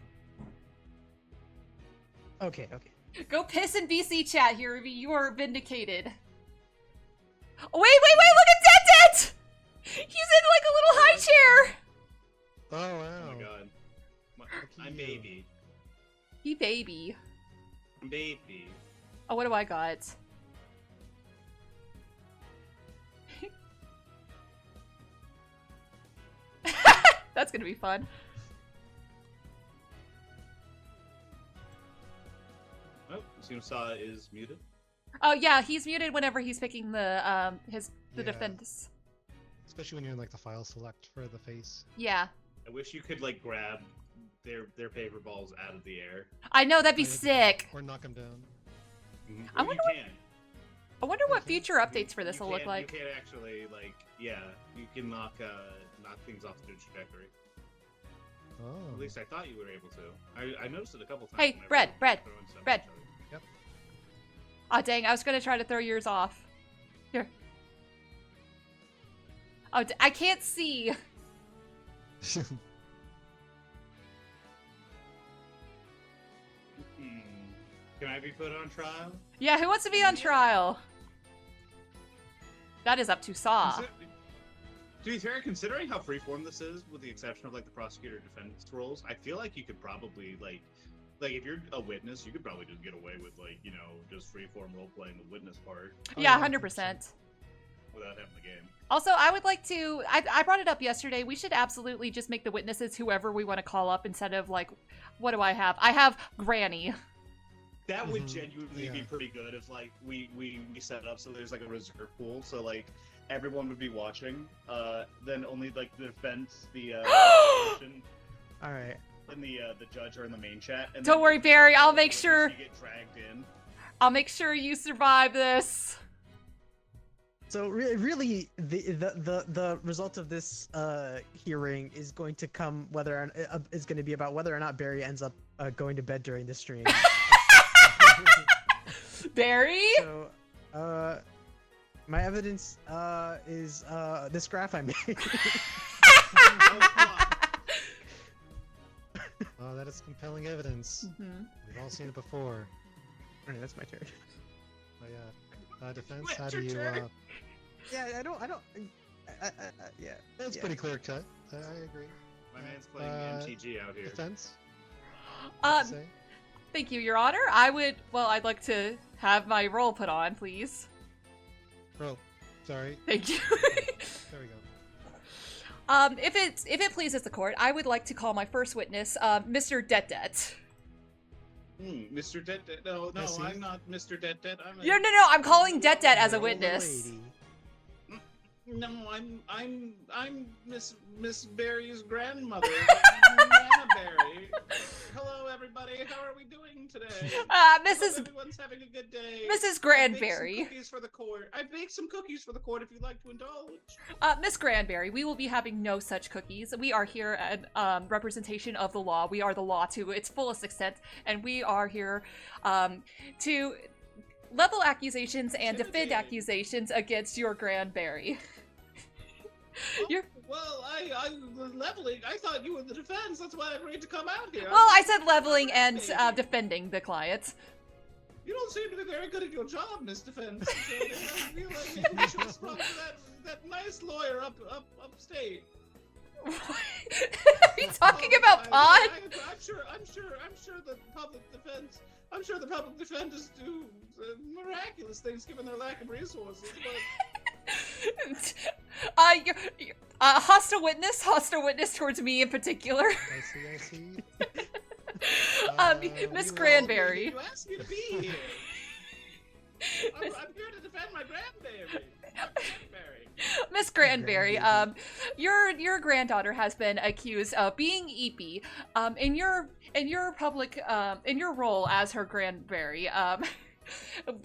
yeah. Okay, okay. Go piss in BC chat here. You are vindicated. Oh, wait! Look at Det! He's in like a little high chair. Oh wow. Oh my god. I'm you. baby. He baby. I'm baby. Oh, what do I got? That's gonna be fun. Oh, Sunasaw is muted. Oh yeah, he's muted whenever he's picking the Yeah. defense. Especially when you're in like the file select for the face. Yeah. I wish you could like grab their paper balls out of the air. I know, that'd be Right. sick. Or knock them down. I Or wonder you can. I wonder what future updates for this You will look can- like. You can actually like you can knock things off the trajectory. Oh. At least I thought you were able to. I noticed it a couple times. Hey, whenever Brett, we were Brett, throwing stuff at Brett. each other. Oh dang, I was gonna try to throw yours off. Here. Oh, I can't see. Can I be put on trial? Yeah, who wants to be on trial? That is up to Saw. To be fair, considering how freeform this is, with the exception of like the prosecutor defense roles, I feel like you could probably like if you're a witness, you could probably just get away with like just freeform role playing the witness part Yeah, yeah, 100%. without having the game. Also, I would like to. I brought it up yesterday. We should absolutely just make the witnesses whoever we want to call up instead of like, what do I have? I have Granny. That would Mhm, genuinely be yeah. pretty good if like we set up so there's like a reserve pool, so like everyone would be watching. Then only like the defense, the prosecution, All right. and the judge are in the main chat. And Don't then worry, if Barry, I'll the make witness, sure- you get dragged in. I'll make sure you survive this. So really, the result of this hearing is going to come is going to be about whether or not Barry ends up going to bed during the stream. Barry? So, my evidence is this graph I made. Oh, that is compelling evidence. Mhm. We've all seen it before. Alright, that's my turn. Oh yeah. Defense. How do Your you? turn. Yeah, I don't. Yeah. That's yeah. pretty clear cut. I agree. My man's playing MTG out here. Defense? Um, thank you, Your Honor. I'd like to have my roll put on, please. Oh, sorry. Thank you. There we go. If it pleases the court, I would like to call my first witness, Mr. Det. Mr. Det. No, Yes, I'm not Mr. Det. I'm a... No, I'm calling Det as a witness. Lady. No, I'm Miss Barry's grandmother, Nana Barry. Hello, everybody. How are we doing today? Mrs. Everyone's having a good day. Mrs. I baked some Granberry. cookies for the court. I baked some cookies for the court if you'd like to indulge. Miss Granberry, we will be having no such cookies. We are here at representation of the law. We are the law to its fullest extent, and we are here to level accusations and defend accusations against your Granberry. Oh, well, I'm leveling. I thought you were the defense. That's why I agreed to come out here. Well, I said leveling and defending the client. You don't seem to be very good at your job, Miss Defense. So I feel like maybe you should have spoken to that nice lawyer upstate. Are you talking about Pod? I'm sure the public defense. I'm sure the public defenders do miraculous things given their lack of resources. But hostile witness towards me in particular. I see. Miss you Granberry. You asked me to be here. I'm here to defend my Granberry. Miss Granberry, your granddaughter has been accused of being eepy. In your public, in your role as her Granberry,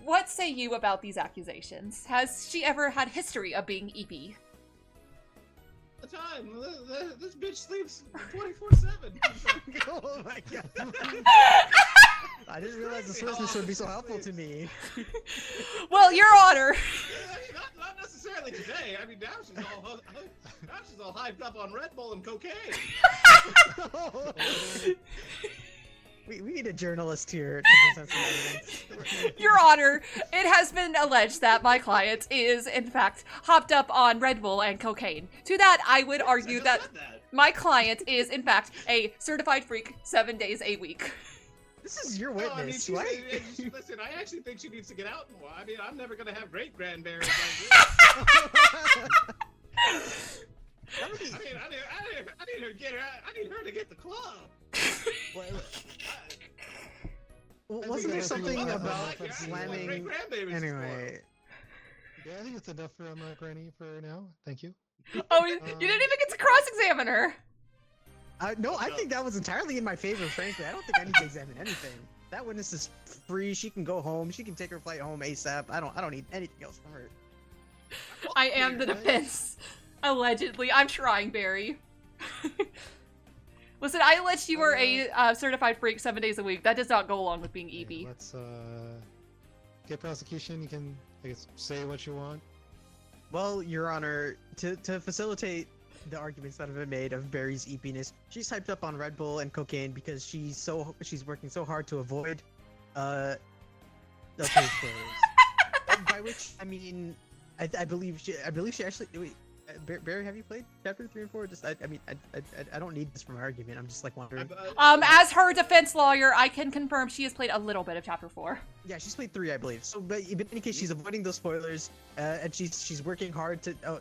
what say you about these accusations? Has she ever had history of being eepy? The time. This bitch sleeps 24/7. Oh my god. I didn't realize this business would be so helpful to me. Well, Your Honor. Not necessarily today. I mean, now she's all hyped up on Red Bull and cocaine. We need a journalist here to present some evidence. Your Honor, it has been alleged that my client is, in fact, hopped up on Red Bull and cocaine. To that, I would argue that my client is, in fact, a certified freak 7 days a week. This is your No, I mean, witness, right? listen, I actually think she needs to get out more. I mean, I'm never gonna have great grandberries like this. I need her to get her. I need her to get the club. Wasn't there something about Great slamming? grandbabies Anyway, Yeah, I think it's enough for Granny for now. Thank you. Oh, you didn't even get to cross-examine her. no, I think that was entirely in my favor, frankly. I don't think I need to examine anything. That witness is free. She can go home. She can take her flight home ASAP. I don't need anything else from her. I am the defense. Allegedly. I'm trying, Barry. Listen, I alleged you were a certified freak 7 days a week. That does not go along with being EB. Let's get prosecution. You can, I guess, say what you want. Well, Your Honor, to facilitate the arguments that have been made of Barry's eepiness, she's hyped up on Red Bull and cocaine because she's working so hard to avoid those spoilers. By which I mean, I believe she actually. Wait, Barry, have you played chapter 3 and 4? Just I don't need this from my argument. I'm just like wondering. As her defense lawyer, I can confirm she has played a little bit of chapter 4. Yeah, she's played 3, I believe. So, but in any case, she's avoiding those spoilers, and she's working hard to. Oh,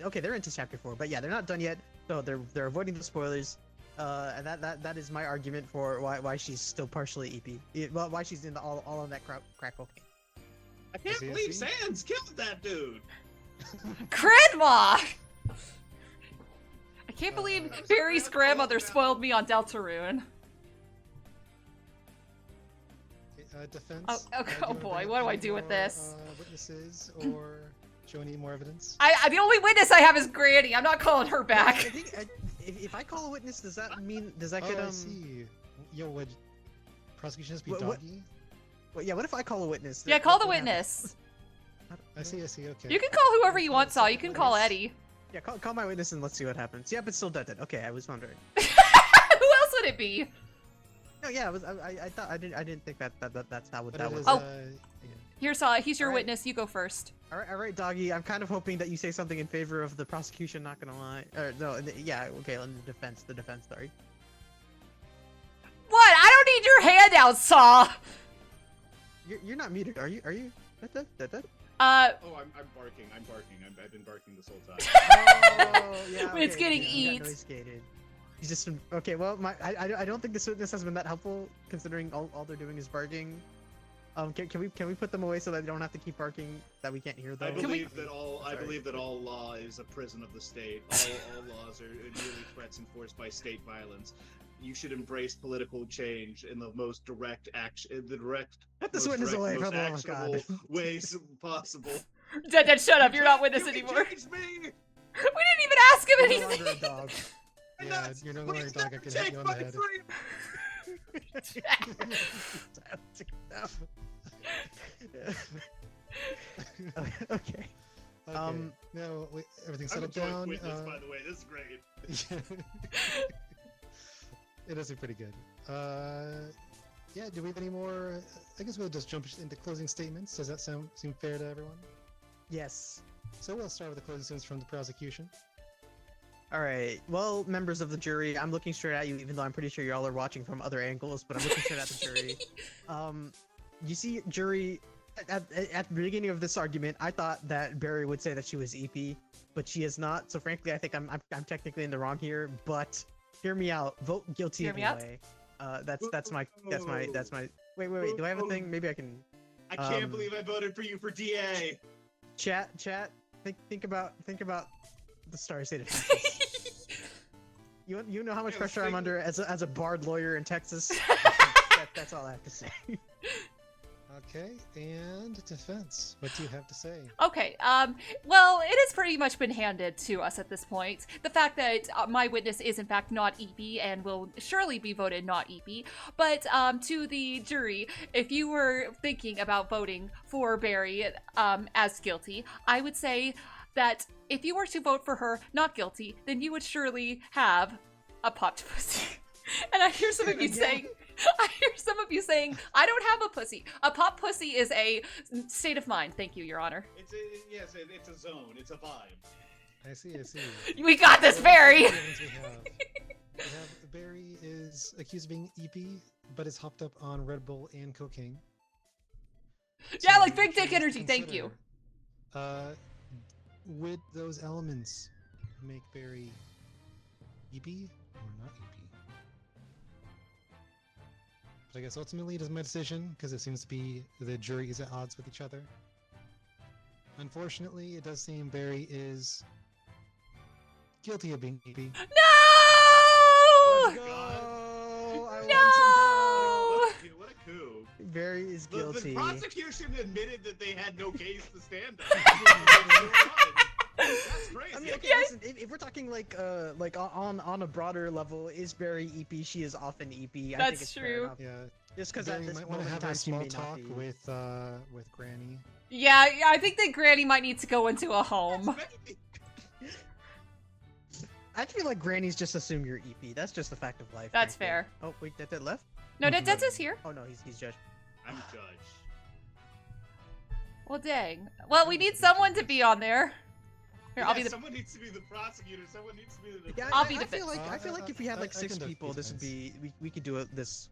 okay, they're into chapter 4, but yeah, they're not done yet. So they're avoiding the spoilers, and that is my argument for why she's still partially EP. Well, why she's in all on that crack cocaine. I can't believe Sans killed that dude. Grandma! I can't believe Barry's grandmother spoiled me on Deltarune. Defense. Oh, do you boy, wanna what do I bring do with more, this? Witnesses, or do you need more evidence? The only witness I have is Granny. I'm not calling her I back. think if I call a witness, does that get I see. Yo, would prosecution just be What- doggy? Well, yeah, what if I call a witness? Yeah, call the What happens? witness. I see. Okay. You can call whoever you want, Saul. You can call Eddie. Yeah, call my witness and let's see what happens. Yep, it's still dead. Okay, I was wondering. Who else would it be? No, yeah, I thought I didn't think that's how But that it was. is, Oh. He's your Alright. witness. You go first. All right, doggy. I'm kind of hoping that you say something in favor of the prosecution. Not gonna lie. Or no, yeah, okay. On the defense. The defense. Sorry. What? I don't need your handout, Saw. You're not muted, are you? Are you? Oh, I'm barking. I've been barking this whole time. Oh, yeah. It's okay, getting yeah, eat. you got noise gated. He's just okay. Well, I don't think this witness has been that helpful considering all they're doing is barking. Can we put them away so that they don't have to keep barking that we can't hear them? I believe that all law is a prison of the state. All laws are merely threats enforced by state violence. You should embrace political change in the most direct action, Put this witness away, for the love of God. ways possible. Dead, shut up. You're not witness anymore. Change me. We didn't even ask him You're no anything. longer a dog. Yeah, you're no longer a dog. I can hit you on the head. Okay. Okay. Now everything's I'm a settled joint down. witness, by the way. This is great. It does look pretty good. Yeah, do we have any more? I guess we'll just jump into closing statements. Does that seem fair to everyone? Yes. So we'll start with the closing statements from the prosecution. All right. Well, members of the jury, I'm looking straight at you, even though I'm pretty sure y'all are watching from other angles. But I'm looking straight at the jury. You see, jury, at the beginning of this argument, I thought that Barry would say that she was EP, but she is not. So frankly, I think I'm technically in the wrong here. But hear me out. Vote guilty Hear me out? anyway. That's my. Wait. Do I have a thing? Maybe I can. I can't believe I voted for you for DA. Chat. Think about the Star State of Texas. You know how much Yeah, pressure I'm under as a barred lawyer in Texas. That's all I have to say. Okay, and defense. What do you have to say? Okay, well, it has pretty much been handed to us at this point. The fact that my witness is in fact not EP and will surely be voted not EP. But to the jury, if you were thinking about voting for Barry as guilty, I would say that if you were to vote for her not guilty, then you would surely have a popped pussy. And I hear some of you saying, I don't have a pussy. A pop pussy is a state of mind. Thank you, Your Honor. It's a zone. It's a vibe. I see. We got this, Barry! We have Barry is accused of being EP, but is hopped up on Red Bull and cocaine. Yeah, So like big the dick jury has energy, to thank you. consider, would those elements make Barry EP or not EP? But I guess ultimately it is my decision, because it seems to be the jury is at odds with each other. Unfortunately, it does seem Barry is guilty of being EP. No! Oh, God. No! What a coup. Barry is guilty. The prosecution admitted that they had no case to stand on. That's crazy. I mean, okay, listen, if we're talking like on a broader level, is Barry EP? She is often EP. I That's think it's fair true. enough. Yeah, Just because Barry at this might want to moment in have time, a she small may not talk be. with Granny. Yeah, I think that Granny might need to go into a home. I feel like grannies just assume you're EP. That's just a fact of life. That's frankly. fair. Oh wait, that left? No, Dead is here. Oh no, he's judge. I'm judge. Well, dang. Well, we need someone to be on there. Here, I'll be the. Someone needs to be the prosecutor. Someone needs to be the defense. Yeah, I'll be I defense. feel like if we had like I 6 can people, this would defense. be we could do it this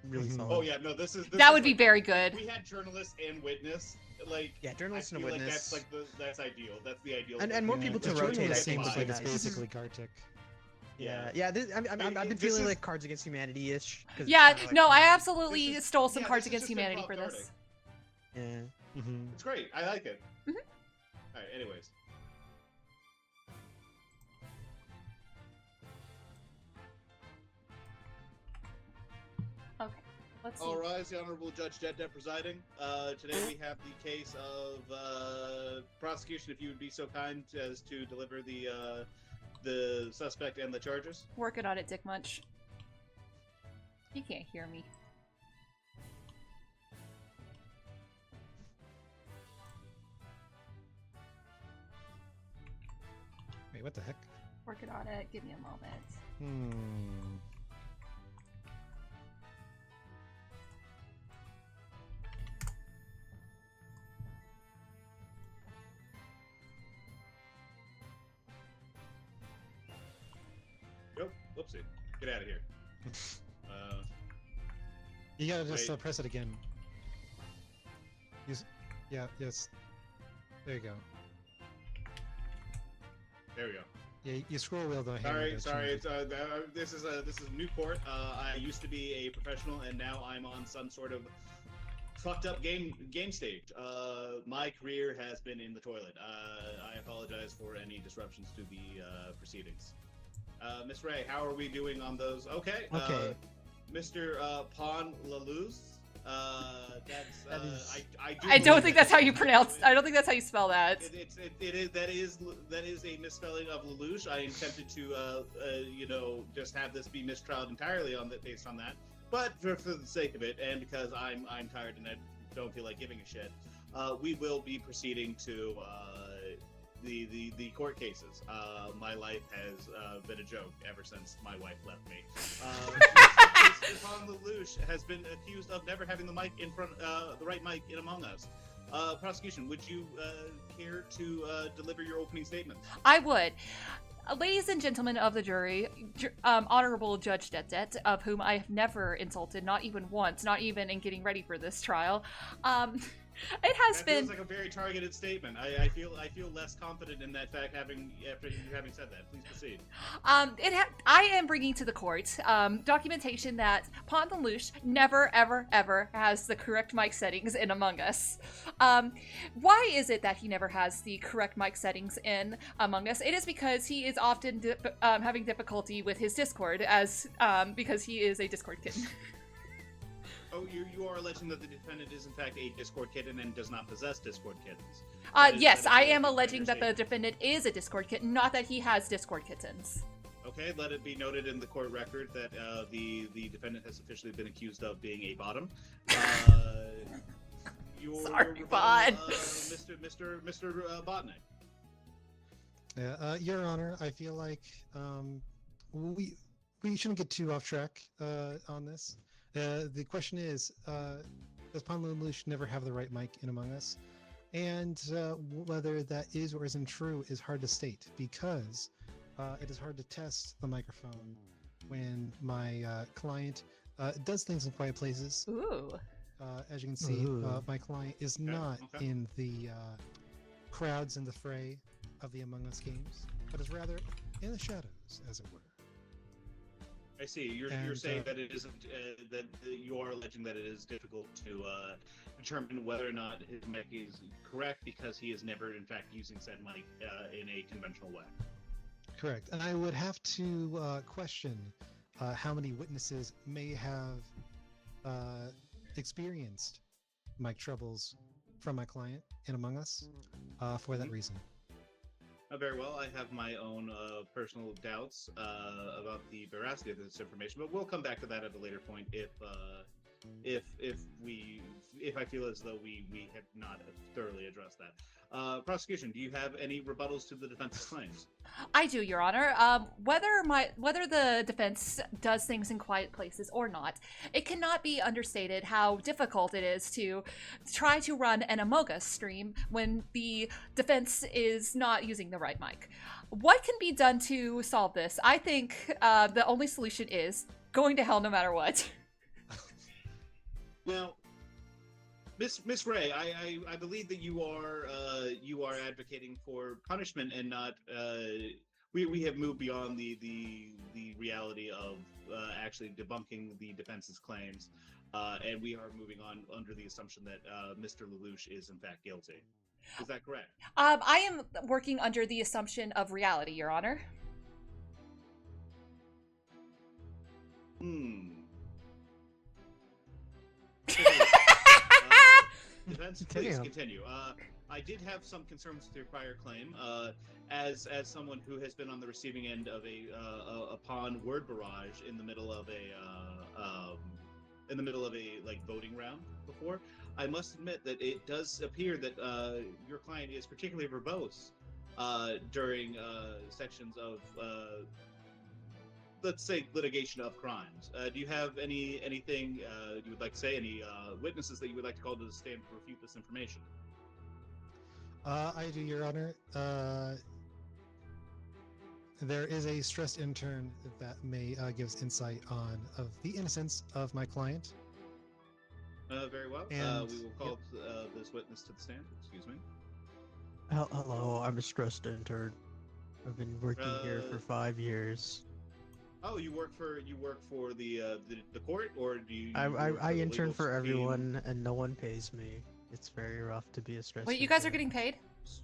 really Mhm. solid. Oh yeah, no, this That is would be like- very good. We had journalist and witness. Like Yeah, journalist I and feel witness. Like that's ideal. That's the ideal. And more people to the rotate, journalist I think, seems would like be it's nice. basically Gartic. Yeah. I've been This feeling is- like Cards Against Humanity-ish. 'cause it's Yeah, kinda like- no, I absolutely This is- stole some yeah, Cards this is Against just Humanity improv for this. guarding. Yeah. Mm-hmm. It's great. I like it. Mhm. All right. Anyways. Okay, let's see. All rise, the Honorable Judge Dead presiding. Today we have the case of prosecution. If you would be so kind as to deliver the suspect and the charges. Working on it, Dick Munch. You can't hear me. Wait, what the heck? Working on it. Give me a moment. Hmm. Oopsie. Get out of here. You gotta just Wait. press it again. Yeah, yes. There you go. There we go. Yeah, you scroll wheel the hammer. Sorry. to It's, change it. this is Newport. I used to be a professional, and now I'm on some sort of fucked up game stage. My career has been in the toilet. I apologize for any disruptions to the proceedings. Miss Ray, how are we doing on those? Okay. Okay. Mr. Pon Laluz. That is- I don't think that's how you pronounce. I don't think that's how you spell that. That is a misspelling of Lelouch. I intended to just have this be mistrialed entirely based on that. But for the sake of it, and because I'm tired and I don't feel like giving a shit, we will be proceeding to the court cases. My life has been a joke ever since my wife left me. Mr. Lelouch has been accused of never having the mic in front, the right mic in Among Us. Prosecution, would you care to deliver your opening statements? I would. Ladies and gentlemen of the jury, Honorable Judge Det, of whom I have never insulted, not even once, not even in getting ready for this trial. It has That been. feels like a very targeted statement. I feel less confident in that fact after you having said that. Please proceed. I am bringing to the court documentation that Pon Lelouch never, ever, ever has the correct mic settings in Among Us. Why is it that he never has the correct mic settings in Among Us? It is because he is often having difficulty with his Discord, because he is a Discord kitten. Oh, you are alleging that the defendant is in fact a Discord kitten and does not possess Discord kittens. Yes, I am the alleging that the defendant's defendant is a Discord kitten, not that he has Discord kittens. Okay, let it be noted in the court record that the defendant has officially been accused of being a bottom. Sorry, your Bod. Mr. Botnick. Yeah, Your Honor, I feel like we shouldn't get too off track on this. The question is, does Pon Lelouch never have the right mic in Among Us? And whether that is or isn't true is hard to state because it is hard to test the microphone when my client does things in quiet places. Ooh. As you can see, my client is not okay. in the crowds in the fray of the Among Us games, but is rather in the shadows, as it were. I see. You're saying that it isn't that you are alleging that it is difficult to determine whether or not his mic is correct because he is never, in fact, using said mic in a conventional way. Correct. And I would have to question how many witnesses may have experienced mic troubles from my client in Among Us for that reason. Very well. I have my own personal doubts about the veracity of this information, but we'll come back to that at a later point if I feel as though we have not thoroughly addressed that. Prosecution, do you have any rebuttals to the defense's claims? I do, Your Honor. Whether the defense does things in quiet places or not, it cannot be understated how difficult it is to try to run an Among Us stream when the defense is not using the right mic. What can be done to solve this? I think the only solution is going to hell no matter what. Now, Miss Ray, I believe that you are advocating for punishment and not. We have moved beyond the reality of actually debunking the defense's claims, and we are moving on under the assumption that Mr. Lelouch is in fact guilty. Is that correct? I am working under the assumption of reality, Your Honor. Defense, please continue. I did have some concerns with your prior claim. As someone who has been on the receiving end of a pawn word barrage in the middle of a like voting round before, I must admit that it does appear that your client is particularly verbose during sections of let's say litigation of crimes. Do you have anything you would like to say? Any witnesses that you would like to call to the stand to refute this information? I do, Your Honor. there is a stressed intern that may give us insight on of the innocence of my client. Very well. And- We will call this witness to the stand. Excuse me. Hello, I'm a stressed intern. I've been working here for 5 years. Oh, you work for the court, or do you? I intern for everyone, and no one pays me. It's very rough to be a stressed. Wait, you guys are intern. getting paid?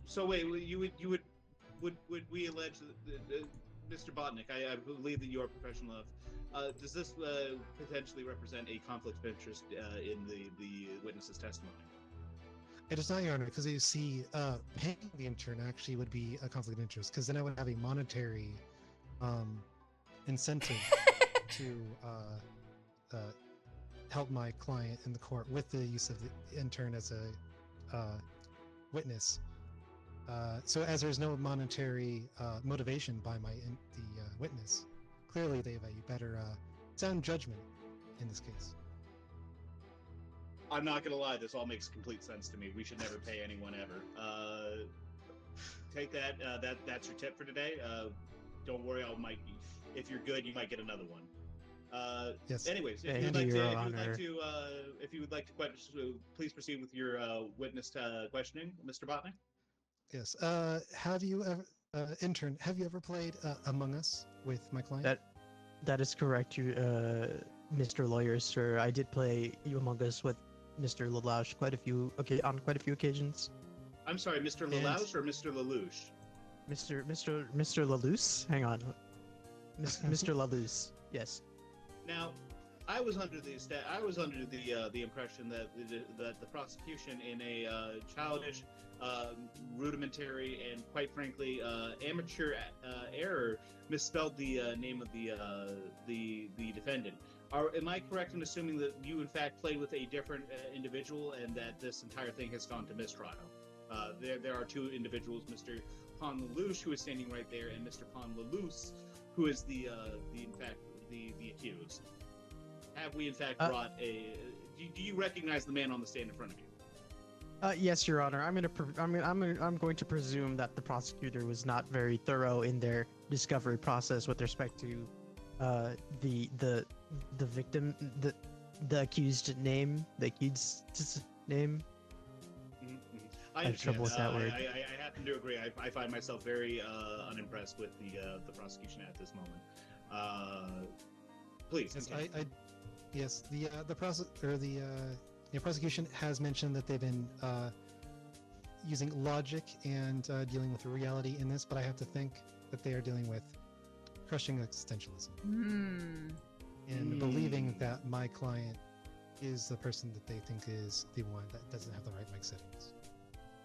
So wait, would we allege that, Mr. Botnick? I believe that you are professional enough. Does this potentially represent a conflict of interest in the witness's testimony? It is not, Your Honor, because you see, paying the intern actually would be a conflict of interest, because then I would have a monetary incentive to help my client in the court with the use of the intern as a witness. So as there's no monetary motivation by the witness, clearly they have a better sound judgment in this case. I'm not gonna lie, this all makes complete sense to me. We should never pay anyone ever. Take that. That's your tip for today. Don't worry, if you're good, you might get another one. Yes. Anyways, Thank you, Your Honor. if you would like to please proceed with your witness questioning, Mr. Botnick. Yes. Have you ever, intern? Have you ever played Among Us with my client? That is correct, you, Mr. Lawyer, sir. I did play Among Us with Mr. Lelouch on quite a few occasions. I'm sorry, Mr. And- Lelouch or Mr. Lelouch? Mr. Lelouch? Hang on. Mr. Lelouch. Yes. Now, I was under the impression that the prosecution, in a childish, rudimentary, and quite frankly amateur error, misspelled the name of the defendant. Am I correct in assuming that you in fact played with a different individual, and that this entire thing has gone to mistrial? There are two individuals, Mr. Pon Lelouch, who is standing right there, and Mr. Pon Lelouch, who is the accused. Have we in fact brought a? Do you recognize the man on the stand in front of you? Yes, Your Honor. I'm going to presume that the prosecutor was not very thorough in their discovery process with respect to the victim, the accused name, the accused's name. I have trouble with that word. I happen to agree. I find myself very unimpressed with the prosecution at this moment. Please. Yes, continue. yes. The prosecution has mentioned that they've been using logic and dealing with reality in this, but I have to think that they are dealing with crushing existentialism and believing that my client is the person that they think is the one that doesn't have the right mic settings.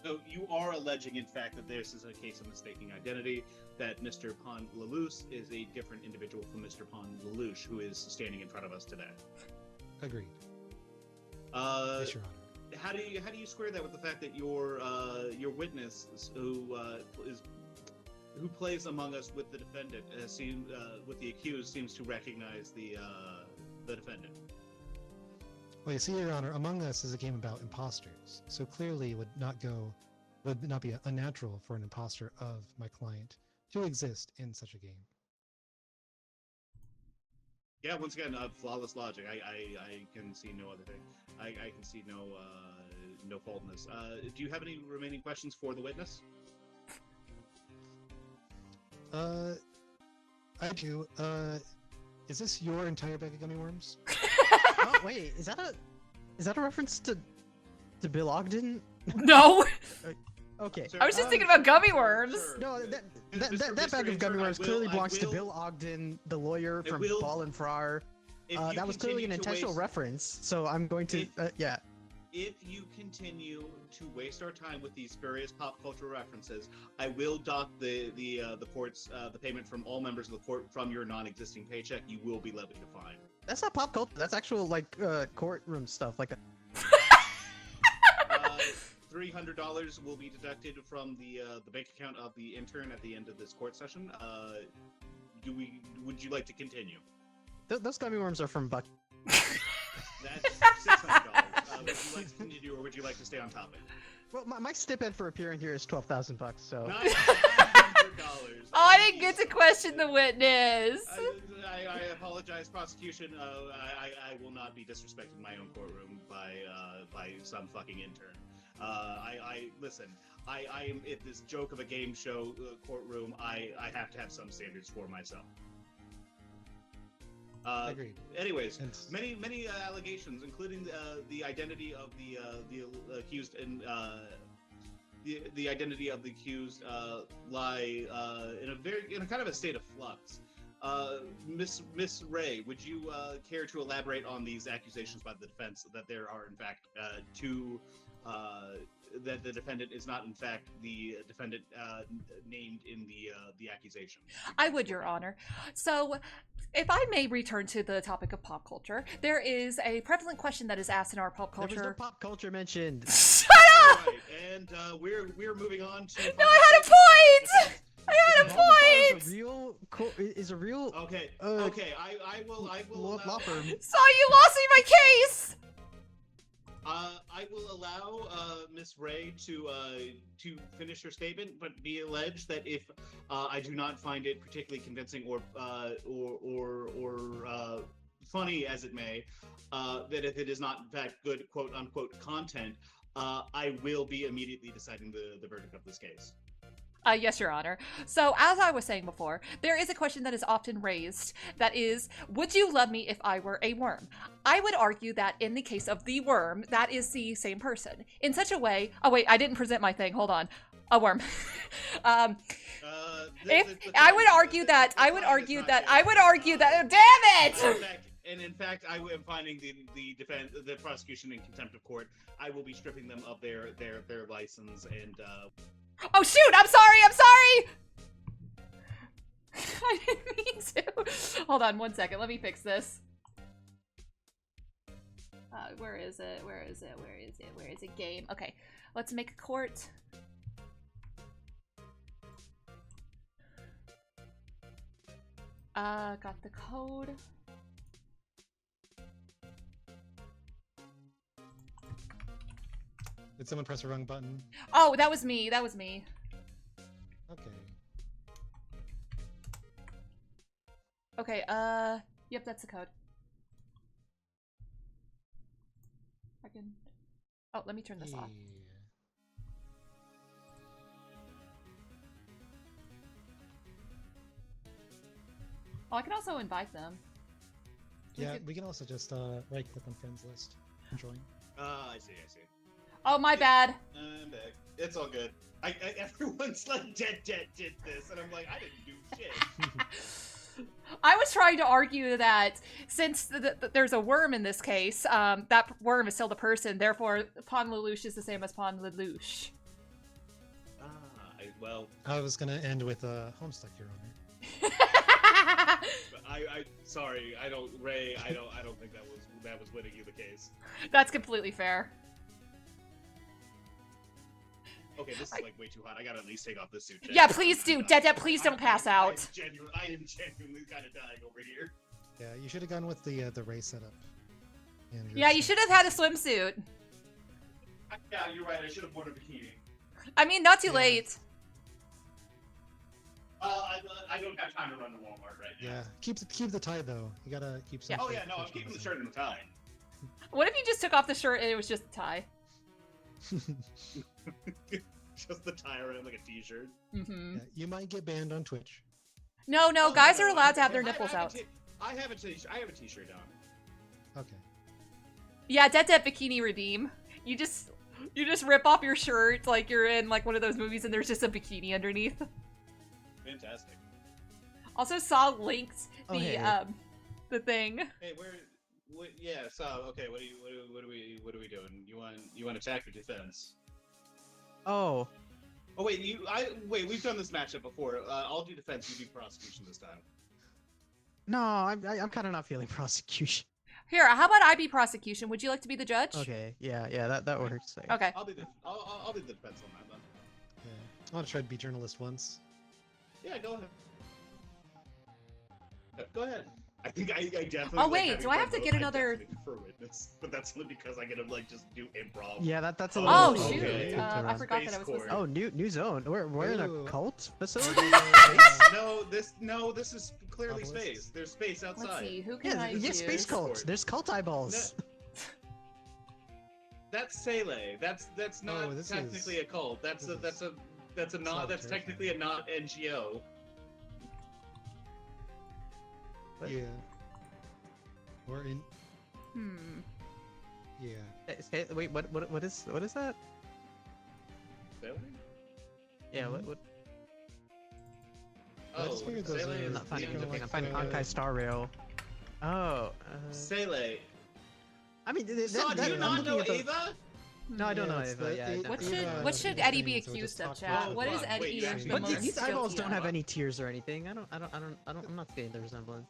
So you are alleging, in fact, that this is a case of mistaking identity, that Mr. Pon Lelouch is a different individual from Mr. Pon Lelouch, who is standing in front of us today. Agreed. Yes, Your Honor. How do you square that with the fact that your witness, who plays Among Us with the defendant, with the accused, seems to recognize the defendant? Well, you see, Your Honor, Among Us is a game about imposters, so clearly it would not be unnatural for an imposter of my client to exist in such a game. Yeah, once again, flawless logic. I can see no other thing. I can see no fault in this. Do you have any remaining questions for the witness? I do. Is this your entire bag of gummy worms? Oh, wait, is that a reference to Bill Ogden? No! Okay. Sir, I was just thinking about gummy worms. sir, No, Mr. that bag of gummy worms I clearly will- belongs to Bill Ogden, the lawyer I from will- Ball and Farrar. if you That was clearly an continue to intentional waste- reference, so I'm going to, yeah. If you continue to waste our time with these spurious pop culture references, I will dock the court's the payment from all members of the court from your non-existing paycheck. You will be levied a fine. That's not pop culture, that's actual, like, courtroom stuff, like $300 will be deducted from the bank account of the intern at the end of this court session. Would you like to continue? Those gummy worms are from Buck. That's $600. Would you like to continue, or would you like to stay on topic? Well, my stipend for appearing here is $12,000, so. $900. Oh, I didn't get to question the witness. I apologize, prosecution. I will not be disrespecting my own courtroom by some fucking intern. Listen. I am at this joke of a game show courtroom. I have to have some standards for myself. Agreed. Anyways, And- many allegations, including the identity of the accused and the identity of the accused lie in a kind of a state of flux. Miss Ray, would you care to elaborate on these accusations by the defense that there are in fact two that the defendant is not in fact the defendant named in the accusation? I would, Your Honor. So, if I may return to the topic of pop culture, there is a prevalent question that is asked in our pop There was no culture. pop culture mentioned. Shut up! Right, and we're moving on to. No, I had a point. I had a Is point. a real is a real Okay. Uh, Okay. I will. law firm. So you lost me my case. I will allow Miss Ray to finish her statement, but be alleged that if I do not find it particularly convincing or funny as it may, that if it is not in fact good quote unquote content, I will be immediately deciding the verdict of this case. Yes, Your Honor. So, as I was saying before, there is a question that is often raised that is, would you love me if I were a worm? I would argue that in the case of the worm, that is the same person. In such a way, oh wait, I didn't present my thing, hold on. A worm. I would argue that, damn it! In fact, I am finding the prosecution in contempt of court. I will be stripping them of their license and Oh shoot, I'm sorry! I didn't mean to. Hold on 1 second, let me fix this. Where is it? Game. Okay, let's make a court. Got the code. Did someone press the wrong button? Oh, that was me. Okay. Okay, yep, that's the code. I can... Oh, let me turn this off. Oh, I can also invite them. Yeah, we can also just right click on friends list and join. I see. Oh, my bad. I'm back. It's all good. Everyone's like, Dead did this, and I'm like, I didn't do shit. I was trying to argue that since there's a worm in this case, that worm is still the person, therefore Pon Lelouch is the same as Pon Lelouch. Well, I was gonna end with Homestuck, Your Honor. Sorry, I don't think that was winning you the case. That's completely fair. Okay, this is like way too hot. I gotta at least take off this suit. Yeah, please do. Dede, please don't pass out. I am genuinely kind of dying over here. Yeah, you should have gone with the race setup. And Yeah, you should have had a swimsuit. Yeah, you're right. I should have worn a bikini. I mean, not too Yeah. late. I don't have time to run to Walmart right now. Yeah, keep the tie though. You gotta keep some. Oh yeah, no, I'm keeping the shirt and the tie. What if you just took off the shirt and it was just a tie? Just the tie around like a t-shirt. Mm-hmm. Yeah, you might get banned on Twitch. No, Oh, guys no, are no, allowed to have their I nipples out. I have a t-shirt on. Okay. Yeah, Dede bikini redeem. You just rip off your shirt like you're in like one of those movies and there's just a bikini underneath. Fantastic. Also saw linked Oh, the hey. the thing. Hey, yeah. So, okay, what are we doing? You want attack or defense? Oh, Oh wait, we've done this matchup before. I'll do defense. You do prosecution this time. no, I'm kind of not feeling prosecution. Here, how about I be prosecution? Would you like to be the judge? Okay, yeah, that works. Okay. I'll be the defense on that then. Yeah. I want to try to be journalist once. Yeah, go ahead. Go ahead. I think I definitely. Oh, like wait, having do I have to fun get mode. another- I definitely prefer witness, but that's only because I get to like just do improv. Yeah, that's a Oh, little. Oh, okay. shoot. I run. forgot that I Space was supposed to... Core. Oh, new zone. We're in a Ooh. cult facility. No, this is clearly Obelisks. space. There's space outside. Let's see, who can I Yeah, use? space cult. Discord. There's cult eyeballs. That's Sele. That's not this technically is- a cult. That's Solitary technically a not NGO. What? Yeah. We're in. Hmm. Yeah. Wait, what is that? Sele? Yeah, what? Oh, just figured those Sele are- I'm is not finding kinda anything. like I'm finding the- Honkai Star Rail. Oh. Sele. I mean, Saw, do you I'm not looking know at the- Ava? No, I don't know it's Ava. the- Yeah. it- no. What should Eddie be accused of, chat? Oh, What is fuck. Eddie Wait, you actually the But know most these eyeballs guilty don't have of? any tears or anything. I'm not seeing the resemblance.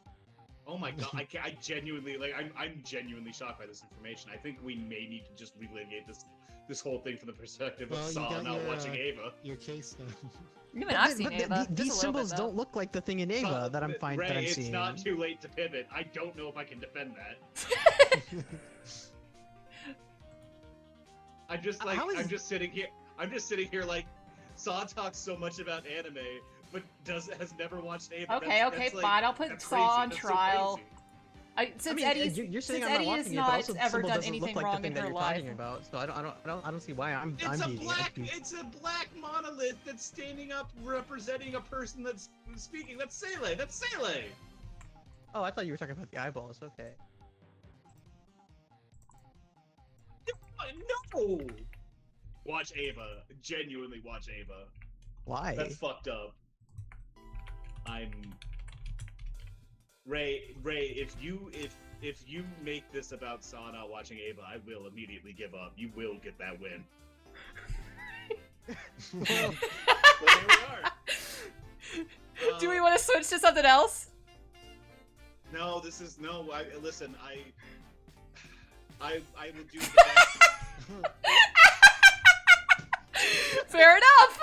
Oh my god, I genuinely I'm genuinely shocked by this information. I think we may need to just relitigate this whole thing from the perspective of Well, you Saw got not your, watching Ava. Your case. Even I've seen Ava. Just a These little symbols bit, though. don't look like the thing in Ava that I'm Ray, that I'm it's seeing. not too late to pivot. I don't know if I can defend that. I'm just like How is- I'm just sitting here like Saw talks so much about anime, but has never watched Ava. Okay, okay, like, fine. I'll put that's Saw crazy. on That's so trial. crazy. Since mean, Eddie's you're saying since I'm Eddie not has watching it, but not also the ever symbol done doesn't anything look like wrong the thing in that her you're life. talking about. So I don't see why I'm It's a being black accused. it's a black monolith that's standing up representing a person that's speaking. That's Sele. That's Sele. Oh, I thought you were talking about the eyeballs. Okay. No. Watch Ava. Genuinely watch Ava. Why? That's fucked up. I'm Ray, if you make this about Saw not watching Ava, I will immediately give up. You will get that win. Well, here we are. Do we want to switch to something else? No, this is no. Listen. I will do the best. Fair enough.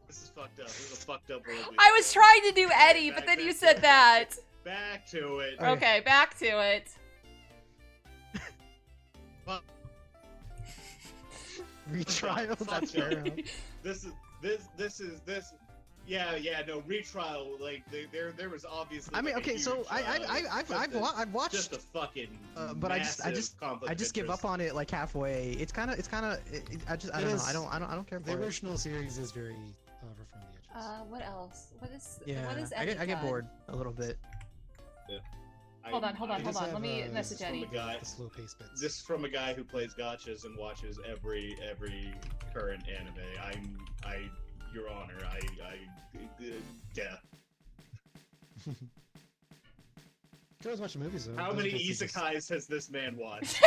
This is fucked up. This is a fucked up world. I was trying to do Eddie, but then you said that. Back to it. Okay. Okay, back to it. Retrial. Fuck That's no. fair enough. This is. Yeah, no retrial. Like there was obviously. I mean, like, a okay, so huge, I've watched, just a fucking. but I just conflict of give up interest. on it like halfway. It's kind of I don't know. I don't care The for it. original series is very rough around the edges. What else? What is I Eddie get done? bored a little bit. Hold on. I just Let me have, message this is from Eddie. a guy. The slow pace bits. This is from a guy who plays gotchas and watches every current anime. Your Honor, yeah. You can always watch the movies though. How Those many are basically just- isekais has this man watched?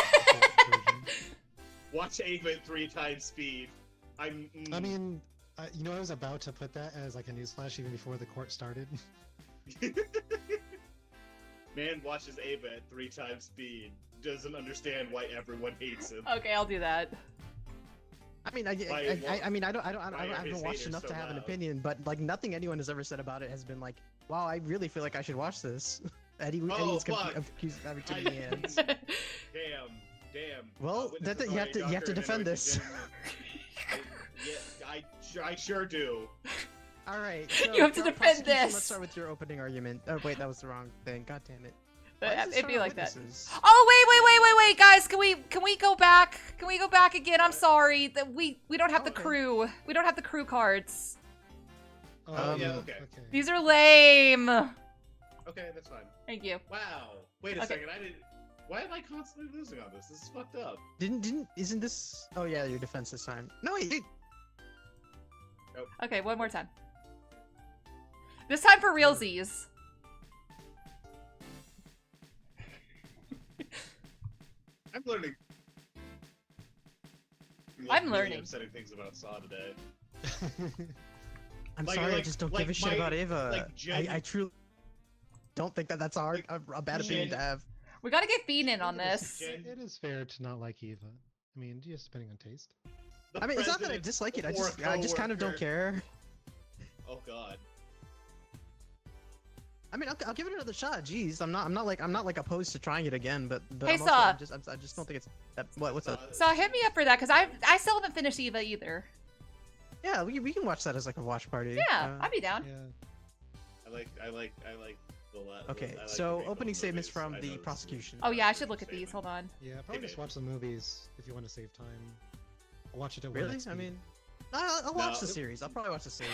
Watch Ava at 3 times speed. I mean, you know, I was about to put that as like a newsflash even before the court started. Man watches Ava at 3 times speed. Doesn't understand why everyone hates him. Okay, I'll do that. I mean, I haven't watched enough to have an opinion, but like nothing anyone has ever said about it has been like, wow, I really feel like I should watch this. Eddie's fuck. accused of having too many hands. Damn. Well, Witness you have to authority, defend doctor, this. Yeah, I sure do. All right. So, You have to for defend prosecution, this. Let's start with your opening argument. Oh wait, that was the wrong thing. God damn it. Why does it It'd be start like that. witnesses? Oh wait, guys! Can we go back? Can we go back again? I'm sorry that we don't have the Okay. crew. We don't have the crew cards. Oh, yeah, okay. These are lame. Okay, that's fine. Thank you. Wow. Wait a Okay. second, I didn't. Why am I constantly losing on this? This is fucked up. Isn't this? Oh yeah, your defense this time. No wait. Okay, one more time. This time for realsies. I'm learning. I'm really learning. upsetting things about Saw today. I'm Like- sorry, I like- just don't like give a shit my- about Ava. like I truly don't think that's a bad opinion to have. We gotta get Bean in on this. It is fair to not like Eva. I mean, just depending on taste. The I mean, it's not that I president dislike it. or I just kind of don't coworker. care. Oh god. I mean, I'll give it another shot. Jeez, I'm not like opposed to trying it again, but Hey, I'm also, Saw. I just don't think it's that. What's up? So hit me up for that, because I still haven't finished Eva either. Yeah, we can watch that as like a watch party. Yeah, I'd be down. Yeah. I like the Okay, I like so the opening movies. statements from I the noticed prosecution. Oh yeah, I should look at these. Hold on. Yeah, probably Hey, just babe. watch the movies if you want to save time. I'll watch it at Really? one I speed. mean, I'll watch the No. series. I'll probably watch the series.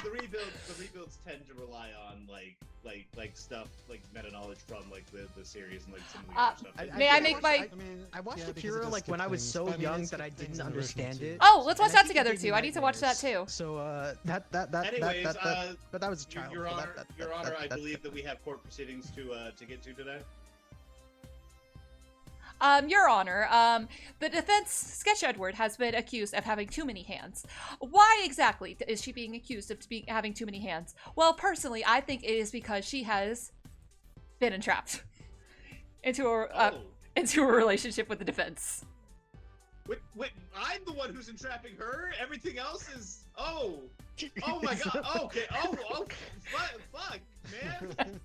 The rebuilds tend to rely on like stuff like meta knowledge from like the series and like some weird stuff. May I make watched- my- I mean, I watched yeah, because it Akira does like skip when I was things, so but I mean, young it that I skipped things didn't in the original understand too. it. Oh, let's watch And I that think it together gave me too. I need to watch that nightmares. too. So that Anyways, but that was a child. Your so Honor, Your Honor, I that's- believe that we have court proceedings to get to today. Your Honor, the defense, Sketch Edward, has been accused of having too many hands. Why exactly is she being accused of having too many hands? Well, personally, I think it is because she has been entrapped into a relationship with the defense. Wait, I'm the one who's entrapping her. Everything else is oh my god. Okay. Oh, fuck, man.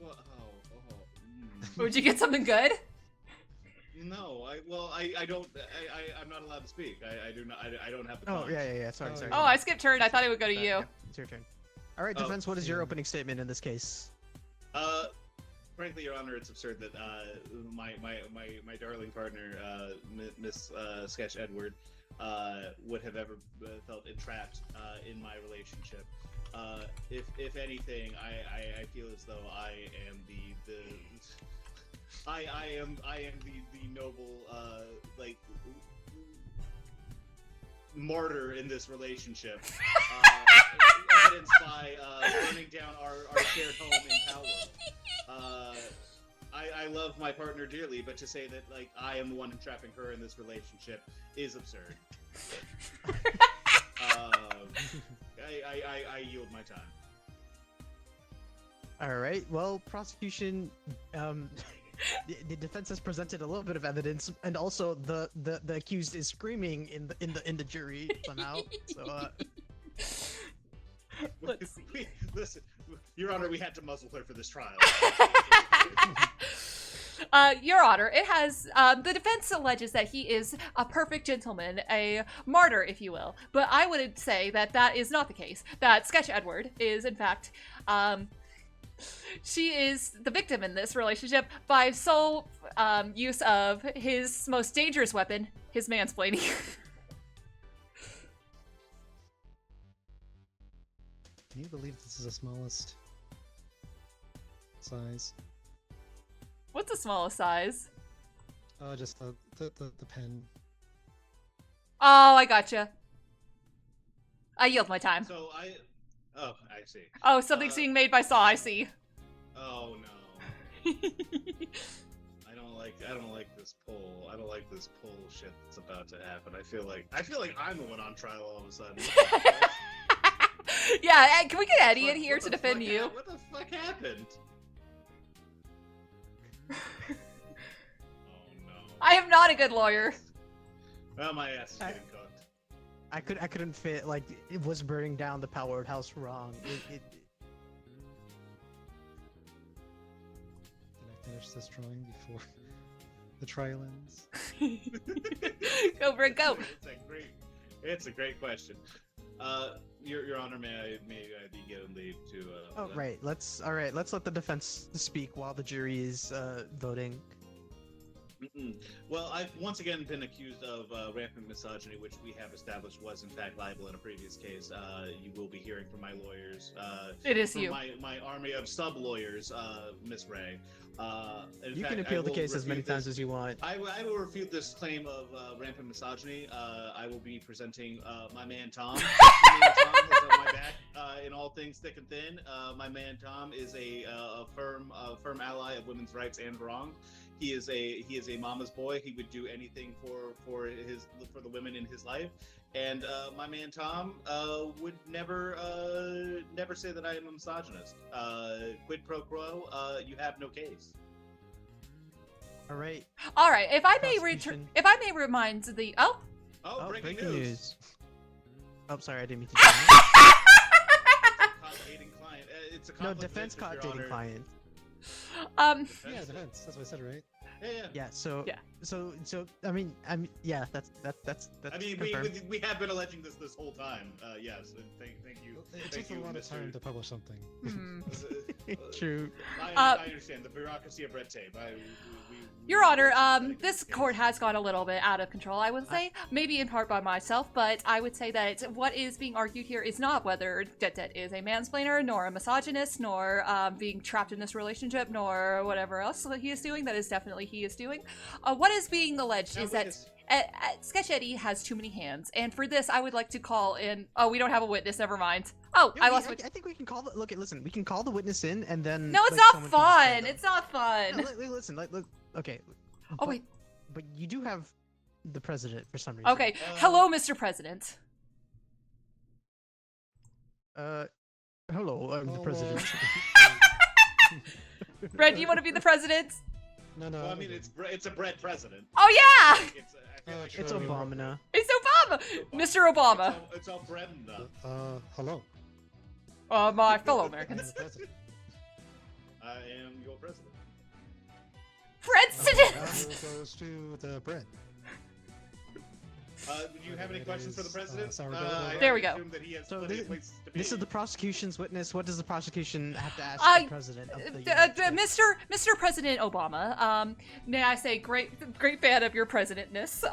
Well, Would you get something good? No, I'm not allowed to speak. I don't have the Oh time. yeah. Sorry. Oh, I skipped turn. I thought it would go to you. Yeah, it's your turn. All right, Oh, defense. What is your yeah. opening statement in this case? Frankly, Your Honor, it's absurd that my darling partner, Miss Sketch Edward, would have ever felt entrapped in my relationship. If anything, I feel as though I am the noble martyr in this relationship, evidenced by burning down our shared home in Power. I love my partner dearly, but to say that like I am the one entrapping her in this relationship is absurd. I yield my time. All right. Well, prosecution. The defense has presented a little bit of evidence, and also the accused is screaming in the jury somehow. So Let's see. Listen, Your Honor, we had to muzzle her for this trial. Your Honor, it has, the defense alleges that he is a perfect gentleman, a martyr, if you will. But I would say that that is not the case. That Sketch Edward is, in fact, she is the victim in this relationship by sole use of his most dangerous weapon, his mansplaining. Can you believe this is the smallest size? What's the smallest size? Just the pen. Oh, I gotcha. I yield my time. So I see. Oh, something's being made by Saw, I see. Oh no. I don't like this poll. I don't like this poll shit that's about to happen. I feel like I'm the one on trial all of a sudden. Yeah, can we get Eddie in What here the to defend fuck you? What the fuck happened? Oh no. I am not a good lawyer. Well, my ass is getting cooked. I couldn't fit, like, it was burning down the Powered House wrong. Can I finish this drawing before the trial ends? Go, Brick, go. It's a great question. Your Honor, may I be given leave to? Oh, right. Let's let the defense speak while the jury is voting. Well, I've once again been accused of rampant misogyny, which we have established was in fact liable in a previous case. You will be hearing from my lawyers. It is from you. My army of sub-lawyers, Miss Ray. You can appeal the case as many times as you want. I will refute this claim of rampant misogyny. I will be presenting my man Tom. My man Tom has on my back in all things thick and thin. My man Tom is a firm ally of women's rights and wrong. He is a mama's boy. He would do anything for the women in his life. And my man Tom would never say that I am a misogynist. Quid pro quo, you have no case. All right. All right. If I may Prosecution. if I may remind the Oh, Oh, breaking news. Oh, sorry, I didn't mean to. Do that. Caught dating client. It's a No, conflict of defense interest, caught Your dating Honor. client. Yeah, defense. That's what I said, right? Yeah. Yeah. So. Yeah. So I mean yeah. That's I mean, confirmed. we have been alleging this whole time. Yes. Thank you. It Thank takes a you, lot of Mr. time to publish something. hmm. True. I understand the bureaucracy of red tape. Your Honor, sympathetic this in court case. has gone a little bit out of control, I would say. Maybe in part by myself, but I would say that what is being argued here is not whether Det is a mansplainer, nor a misogynist, nor being trapped in this relationship, nor whatever else that he is doing. That is definitely he is doing. What is being alleged Now is that witness. Sketch Eddie has too many hands, and for this, I would like to call in. Oh, we don't have a witness. Never mind. Oh, I lost. I think we can call the listen. We can call the witness in, and then. No, it's like, not someone can just stand fun. up. It's not fun. No, listen. Okay. Oh but- wait. But you do have the president for some reason. Okay. Hello, Mr. President. Hello, I'm the Oh, president. Red, do you want to be the president? No, no. Well, I mean, it's a bread president. Oh yeah, I feel like It's we're- Obama now. it's Obama, Mr. Obama. It's all bread and Hello. My fellow I'm Americans. the president. I am your president. President. Now goes to the bread. Do you have any It questions for the is, president? sourdough I dough. There we go. assume that he has So plenty this- of places to be. This is the prosecution's witness. What does the prosecution have to ask the president of the United States? Mr. President Obama, may I say, great fan of your presidentness.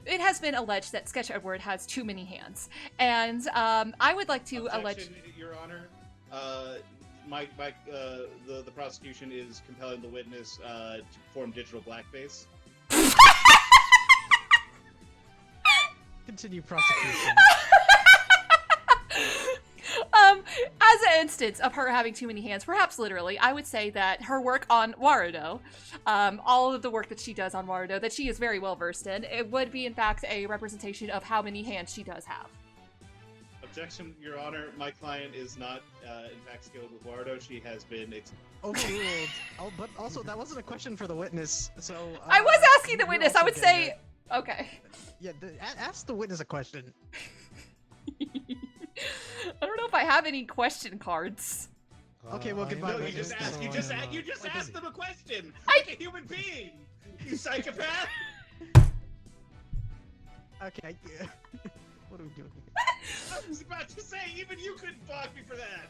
It has been alleged that Sketch Edward has too many hands, and I would like to allege. Objection, Your Honor. The prosecution is compelling the witness to perform digital blackface. Continue prosecution. As an instance of her having too many hands, perhaps literally, I would say that her work on Warudo, all of the work that she does on Warudo, that she is very well versed in, it would be in fact a representation of how many hands she does have. Objection, Your Honor. My client is not, in fact, skilled with Wardo. She has been. Overruled. Oh, but also that wasn't a question for the witness. So I was asking the you're witness. I also would getting say, it. okay. Yeah. Ask the witness a question. I don't know if I have any question cards. Okay, well, I am goodbye, No, the you just witness, asked. so You just I'm, asked. You just quite asked busy. them a question. I- Like a human being. You psychopath. Okay. Yeah. What are we doing I was about to say, even you couldn't block me for that.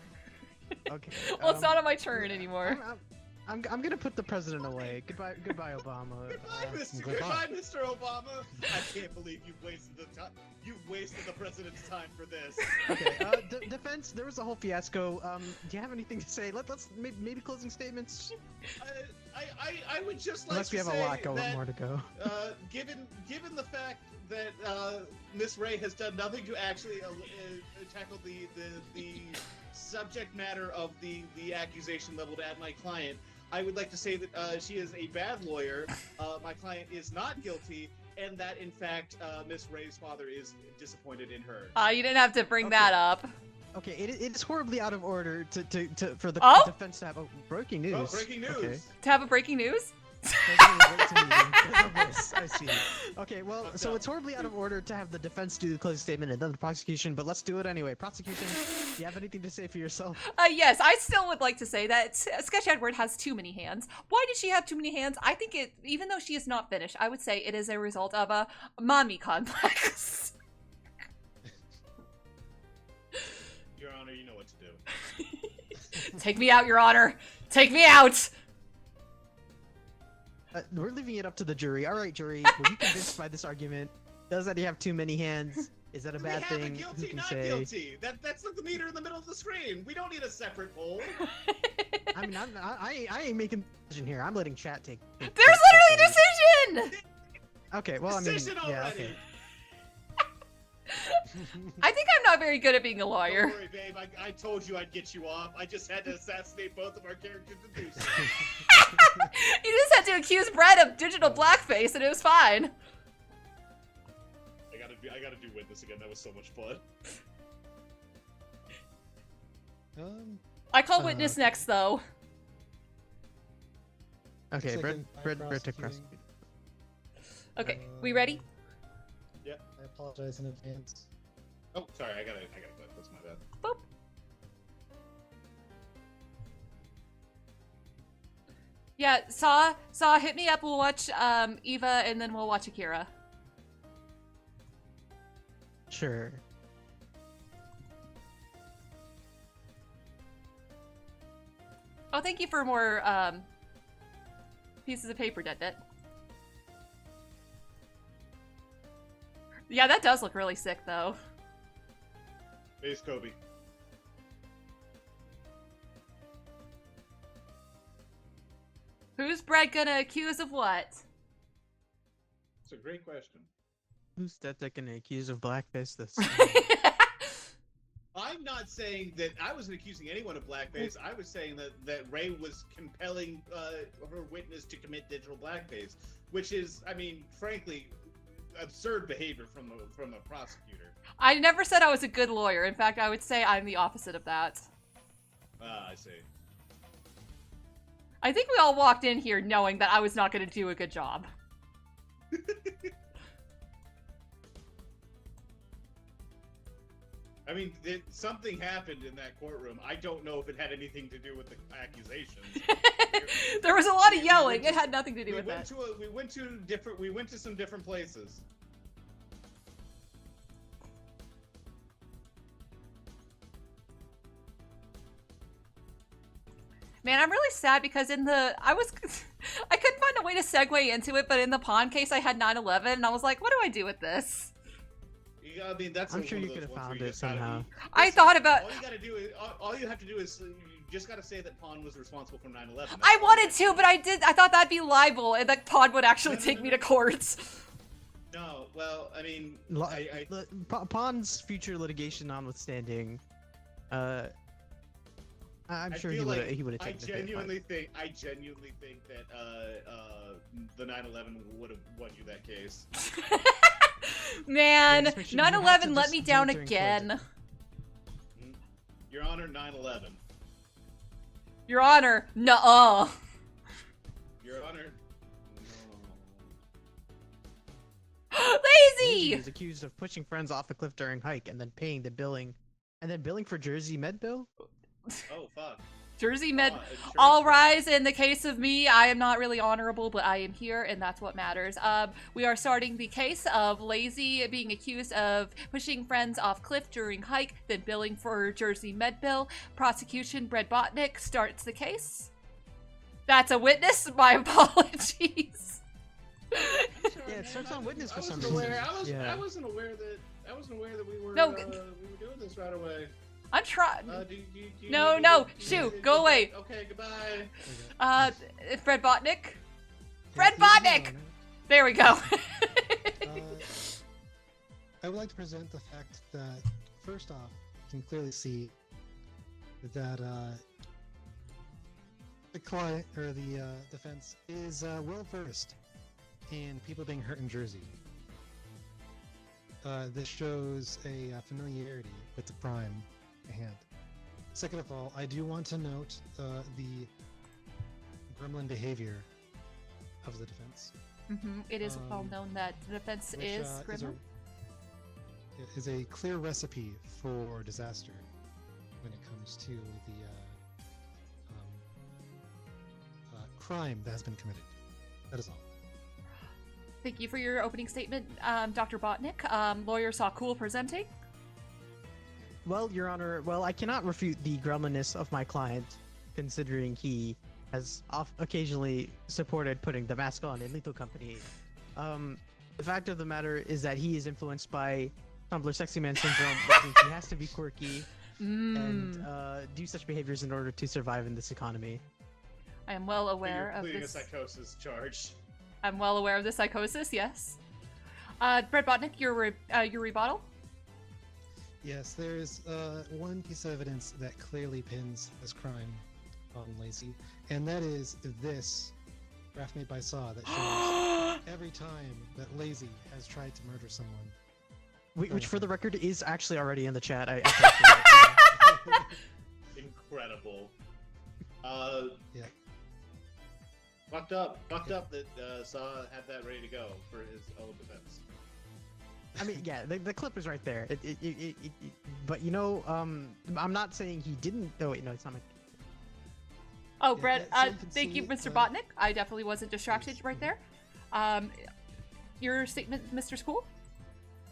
here? Okay. Well, it's not on my turn anymore. I'm gonna put the president away. Goodbye, Obama. Goodbye, Mr. goodbye. Goodbye, Mr. Obama. I can't believe you've wasted the time. You've wasted the president's time for this. Okay. Defense. There was a whole fiasco. Do you have anything to say? Let's maybe closing statements. I would just like Unless we to have say a lot going that, more to go. given the fact that Miss Ray has done nothing to actually tackle the subject matter of the accusation leveled at my client, I would like to say that she is a bad lawyer. My client is not guilty, and that in fact Miss Ray's father is disappointed in her. You didn't have to bring Okay. that up. Okay, it is horribly out of order for the Oh? defense to have breaking news. Oh, breaking news! Okay. To have a breaking news? President wait to meet him because of this. I see. Okay, well, Fucked so up. it's horribly out of order to have the defense do the closing statement and then the prosecution, but let's do it anyway. Prosecution, do you have anything to say for yourself? Yes, I still would like to say that Sketch Edward has too many hands. Why did she have too many hands? I think even though she is not finished, I would say it is a result of a mommy complex. Your Honor, you know what to do. Take me out, Your Honor. Take me out. We're leaving it up to the jury. All right, jury, were you convinced by this argument? Does that he have too many hands? Is that a We bad have a thing? guilty, Who can not say? guilty. That's like the meter in the middle of the screen. We don't need a separate poll. I mean, I ain't making a decision here. I'm letting chat take. There's literally a decision. Okay, well, Decision I mean, yeah, already. okay. I think I'm not very good at being a Don't lawyer. worry, babe. I told you I'd get you off. I just had to assassinate both of our characters to do so. You just had to accuse Brett of digital blackface, and it was fine. I gotta do witness again. That was so much fun. I call witness next, though. Okay, Second, Brett I'm took prosecuting. Okay, we ready? I apologize in advance. Oh, sorry, I gotta quit. That's my bad. Boop. Yeah, Saw, hit me up. We'll watch Eva, and then we'll watch Akira. Sure. Oh, thank you for more pieces of paper, Det. Yeah, that does look really sick, though. Base Kobe. Who's Brett gonna accuse of what? It's a great question. Who's that gonna accuse of blackface this? I'm not saying that I wasn't accusing anyone of blackface. I was saying that Ray was compelling her witness to commit digital blackface, which is, I mean, frankly, absurd behavior from the prosecutor. I never said I was a good lawyer. In fact, I would say I'm the opposite of that. I see. I think we all walked in here knowing that I was not going to do a good job. I mean, something happened in that courtroom. I don't know if it had anything to do with the accusations. There was a lot of yelling. It had nothing to do with that. We went to some different places. Man, I'm really sad because I couldn't find a way to segue into it, but in the pawn case I had 9/11, and I was like, what do I do with this? I mean, that's. I'm sure you could have found it somehow. I thought about. All you have to do is you just gotta say that Pawn was responsible for 9/11. I wanted to, but I thought that'd be libel, and that Pawn would actually take me to court. No, well, I mean, Pawn's future litigation notwithstanding, I'm sure he would have taken I genuinely think that the 9/11 would have won you that case. Man, Yeah, 9/11 let just me down during again. Your Honor, 9/11. Your Honor, nuh-uh. Your Honor. Lazy! He was accused of pushing friends off a cliff during hike and then billing for Jersey Med bill. Oh fuck. Jersey Med. Insurance All fraud. rise. In the case of me, I am not really honorable, but I am here, and that's what matters. We are starting the case of Lazy being accused of pushing friends off cliff during hike, then billing for Jersey Med bill. Prosecution Brett Botnick starts the case. That's a witness. My apologies. Yeah, it starts on witness for some reason. I wasn't aware that we were No, we were doing this right away. I'm trying. Do you No, need no, to- shoo, you- go away. Okay, goodbye. Fred Botnick. Yeah, Fred Your Botnick! Honor, There we go. I would like to present the fact that, first off, you can clearly see that the client or the defense is well versed in people being hurt in Jersey. This shows a familiarity with the crime at hand. Second of all, I do want to note the gremlin behavior of the defense. It is well known that the defense which, is is criminal. is a clear recipe for disaster when it comes to the crime that has been committed. That is all. Thank you for your opening statement, Dr. Botnick. Lawyer Saw Cool presenting. Well, Your Honor, I cannot refute the gremlinness of my client, considering he has occasionally supported putting the mask on in Lethal Company. The fact of the matter is that he is influenced by Tumblr Sexy Man Syndrome, which means he has to be quirky and do such behaviors in order to survive in this economy. I am well aware of Pleading a this. psychosis charge. I'm well aware of the psychosis, yes. Brett Botnick, your rebuttal? Yes, there's one piece of evidence that clearly pins this crime on Lacey, and that is this graph made by Saw that shows every time that Lazy has tried to murder someone. Which, for the record, is actually already in the chat. Incredible. Yeah. Fucked up that Saw had that ready to go for his own defense. I mean, yeah, the clip is right there. But you know, I'm not saying he didn't. Oh wait, no, it's not my. Oh, Yeah, Brett, so you can thank see, you, Mr. Botnick. I definitely wasn't distracted right there. Your statement, Mr. School?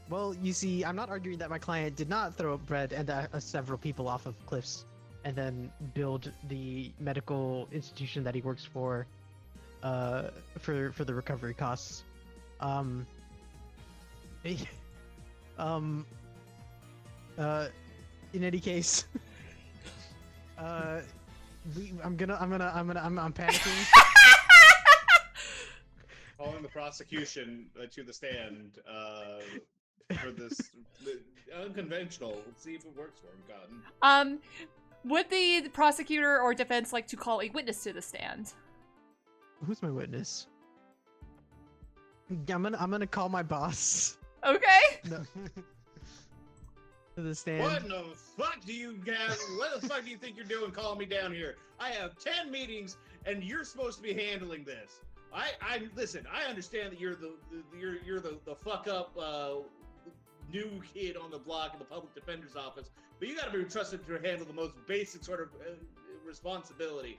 Well, you see, I'm not arguing that my client did not throw Brett and several people off of cliffs, and then build the medical institution that he works for the recovery costs. In any case, I'm panicking. Calling the prosecution to the stand for this unconventional. Let's see if it works for him, Cotton. Would the prosecutor or defense like to call a witness to the stand? Who's my witness? I'm gonna call my boss Okay. to the stand. What in the fuck do you guys? What the fuck do you think you're doing calling me down here? I have 10 meetings, and you're supposed to be handling this. I listen. I understand that you're the fuck up new kid on the block in the public defender's office, but you got to be trusted to handle the most basic sort of responsibility.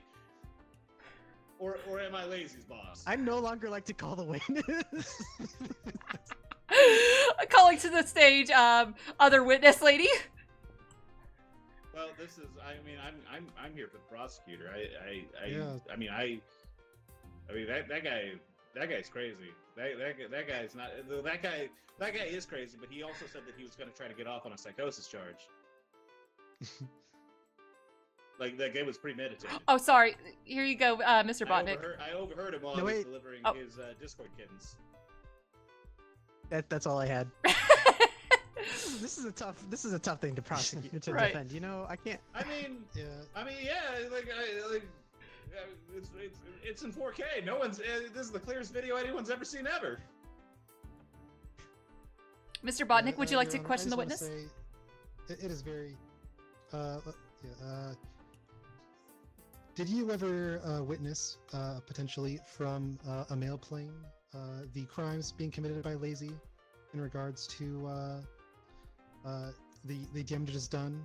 Or am I lazy's boss? I no longer like to call the witness. Calling to the stage, other witness lady. Well, this is. I mean, I'm here for the prosecutor. Yeah. I mean that guy's crazy. That guy's not. That guy is crazy. But he also said that he was going to try to get off on a psychosis charge. Like that guy was premeditated. Oh, sorry. Here you go, Mr. Botnick. I overheard him while No, he was wait. delivering Oh. his Discord kittens. That's all I had. This is a tough thing to prosecute to Right. defend. You know, I can't. I mean, Yeah. It's in 4K. No one's. This is the clearest video anyone's ever seen ever. Mr. Botnick, would you like to Your Honor, question the I just witness? wanna say, it is very. Did you ever witness, potentially from a mail plane, the crimes being committed by Lazy in regards to the damages done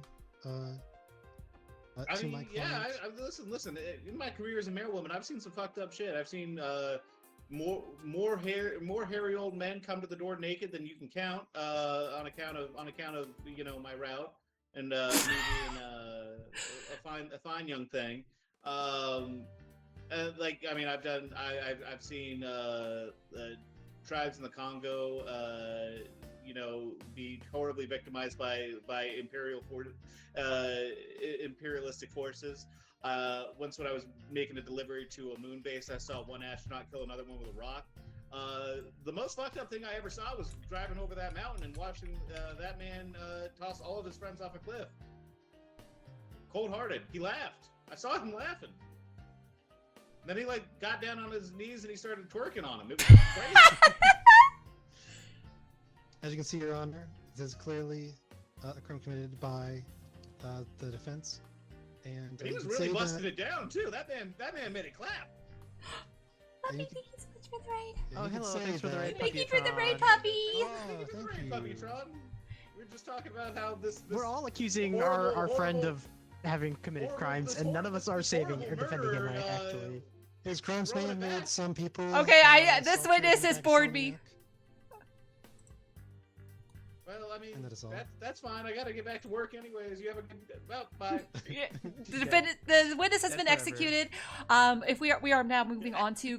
I to mean, my yeah. client? Listen. In my career as a mailwoman, I've seen some fucked up shit. I've seen more hairy old men come to the door naked than you can count. On account of my route and me being a fine young thing. Like I mean, I've seen tribes in the Congo, be horribly victimized by imperialistic forces. Once when I was making a delivery to a moon base, I saw one astronaut kill another one with a rock. The most fucked up thing I ever saw was driving over that mountain and watching that man toss all of his friends off a cliff. Cold-hearted. He laughed. I saw him laughing. Then he got down on his knees and he started twerking on him. It was crazy. As you can see, Your Honor, this is clearly a crime committed by the defense, and He you was can really say busting that- it down too. That man made it clap. and you Puppy, can- thank you so much for the ride. yeah, Oh, you can hello, say thanks for the that- raid, Thank you for the Puppytron. raid, puppy. Oh, Thank you for the thank raid, you. Puppytron. We were just talking about how this We're all accusing horrible- our friend horrible- of having committed horrible- crimes, this and none of us are this saving or horrible defending him. murderer, Actually, His crimes may Roll have it made back. some people. Okay, this saltier witness than has bored me. Maxoniac. Well, I mean, And that is all. that's fine. I gotta get back to work anyways. You have a good. Well, bye. Yeah, the witness has That's been whatever. executed. If we are now moving on to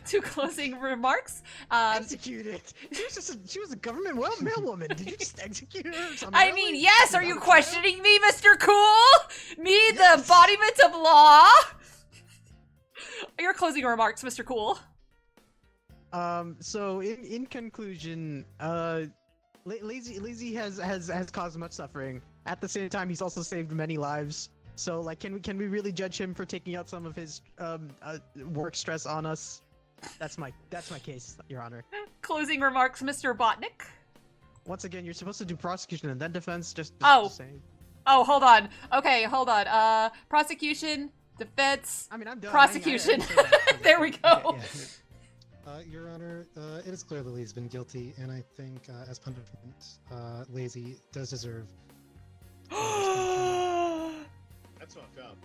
to closing remarks. executed. She was a government mailwoman. Did you just execute her? I mean, yes. Are you questioning me, Mr. Cool? Me, the embodiment of law. Your closing remarks, Mr. Cool. So in conclusion, Lazy has caused much suffering. At the same time, he's also saved many lives. So like, can we really judge him for taking out some of his work stress on us? That's my case, Your Honor. Closing remarks, Mr. Botnick. Once again, you're supposed to do prosecution and then defense. Just saying. Oh, hold on. Okay, hold on. Prosecution, defense, I mean, I'm done. prosecution. I didn't say that. There we go. Okay, yeah. Your Honor, it is clear that Lazy's been guilty, and I think, as punishment, Lazy does deserve. That's fucked up.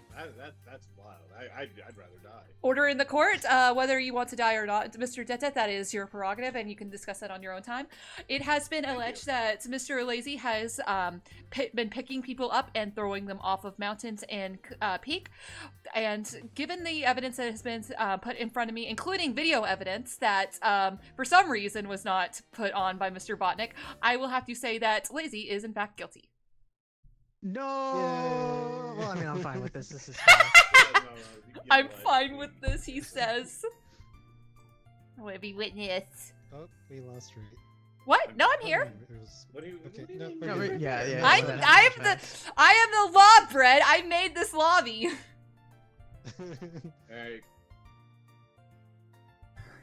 That's wild. I'd rather die. Order in the court, whether you want to die or not, Mr. Detet, that is your prerogative, and you can discuss that on your own time. It has been alleged that Mr. Lazy has been picking people up and throwing them off of mountains and peak. And given the evidence that has been put in front of me, including video evidence that for some reason was not put on by Mr. Botnick, I will have to say that Lazy is in fact guilty. No. Yay. Well, I mean, I'm fine with this. This is fine. I'm fine with this, he says. I want to be witness. Oh, we lost Ray. What? No, I'm here. What do you? Okay, What do you no, mean? we're No, good. yeah. I am the law bread. I made this lobby. Alright.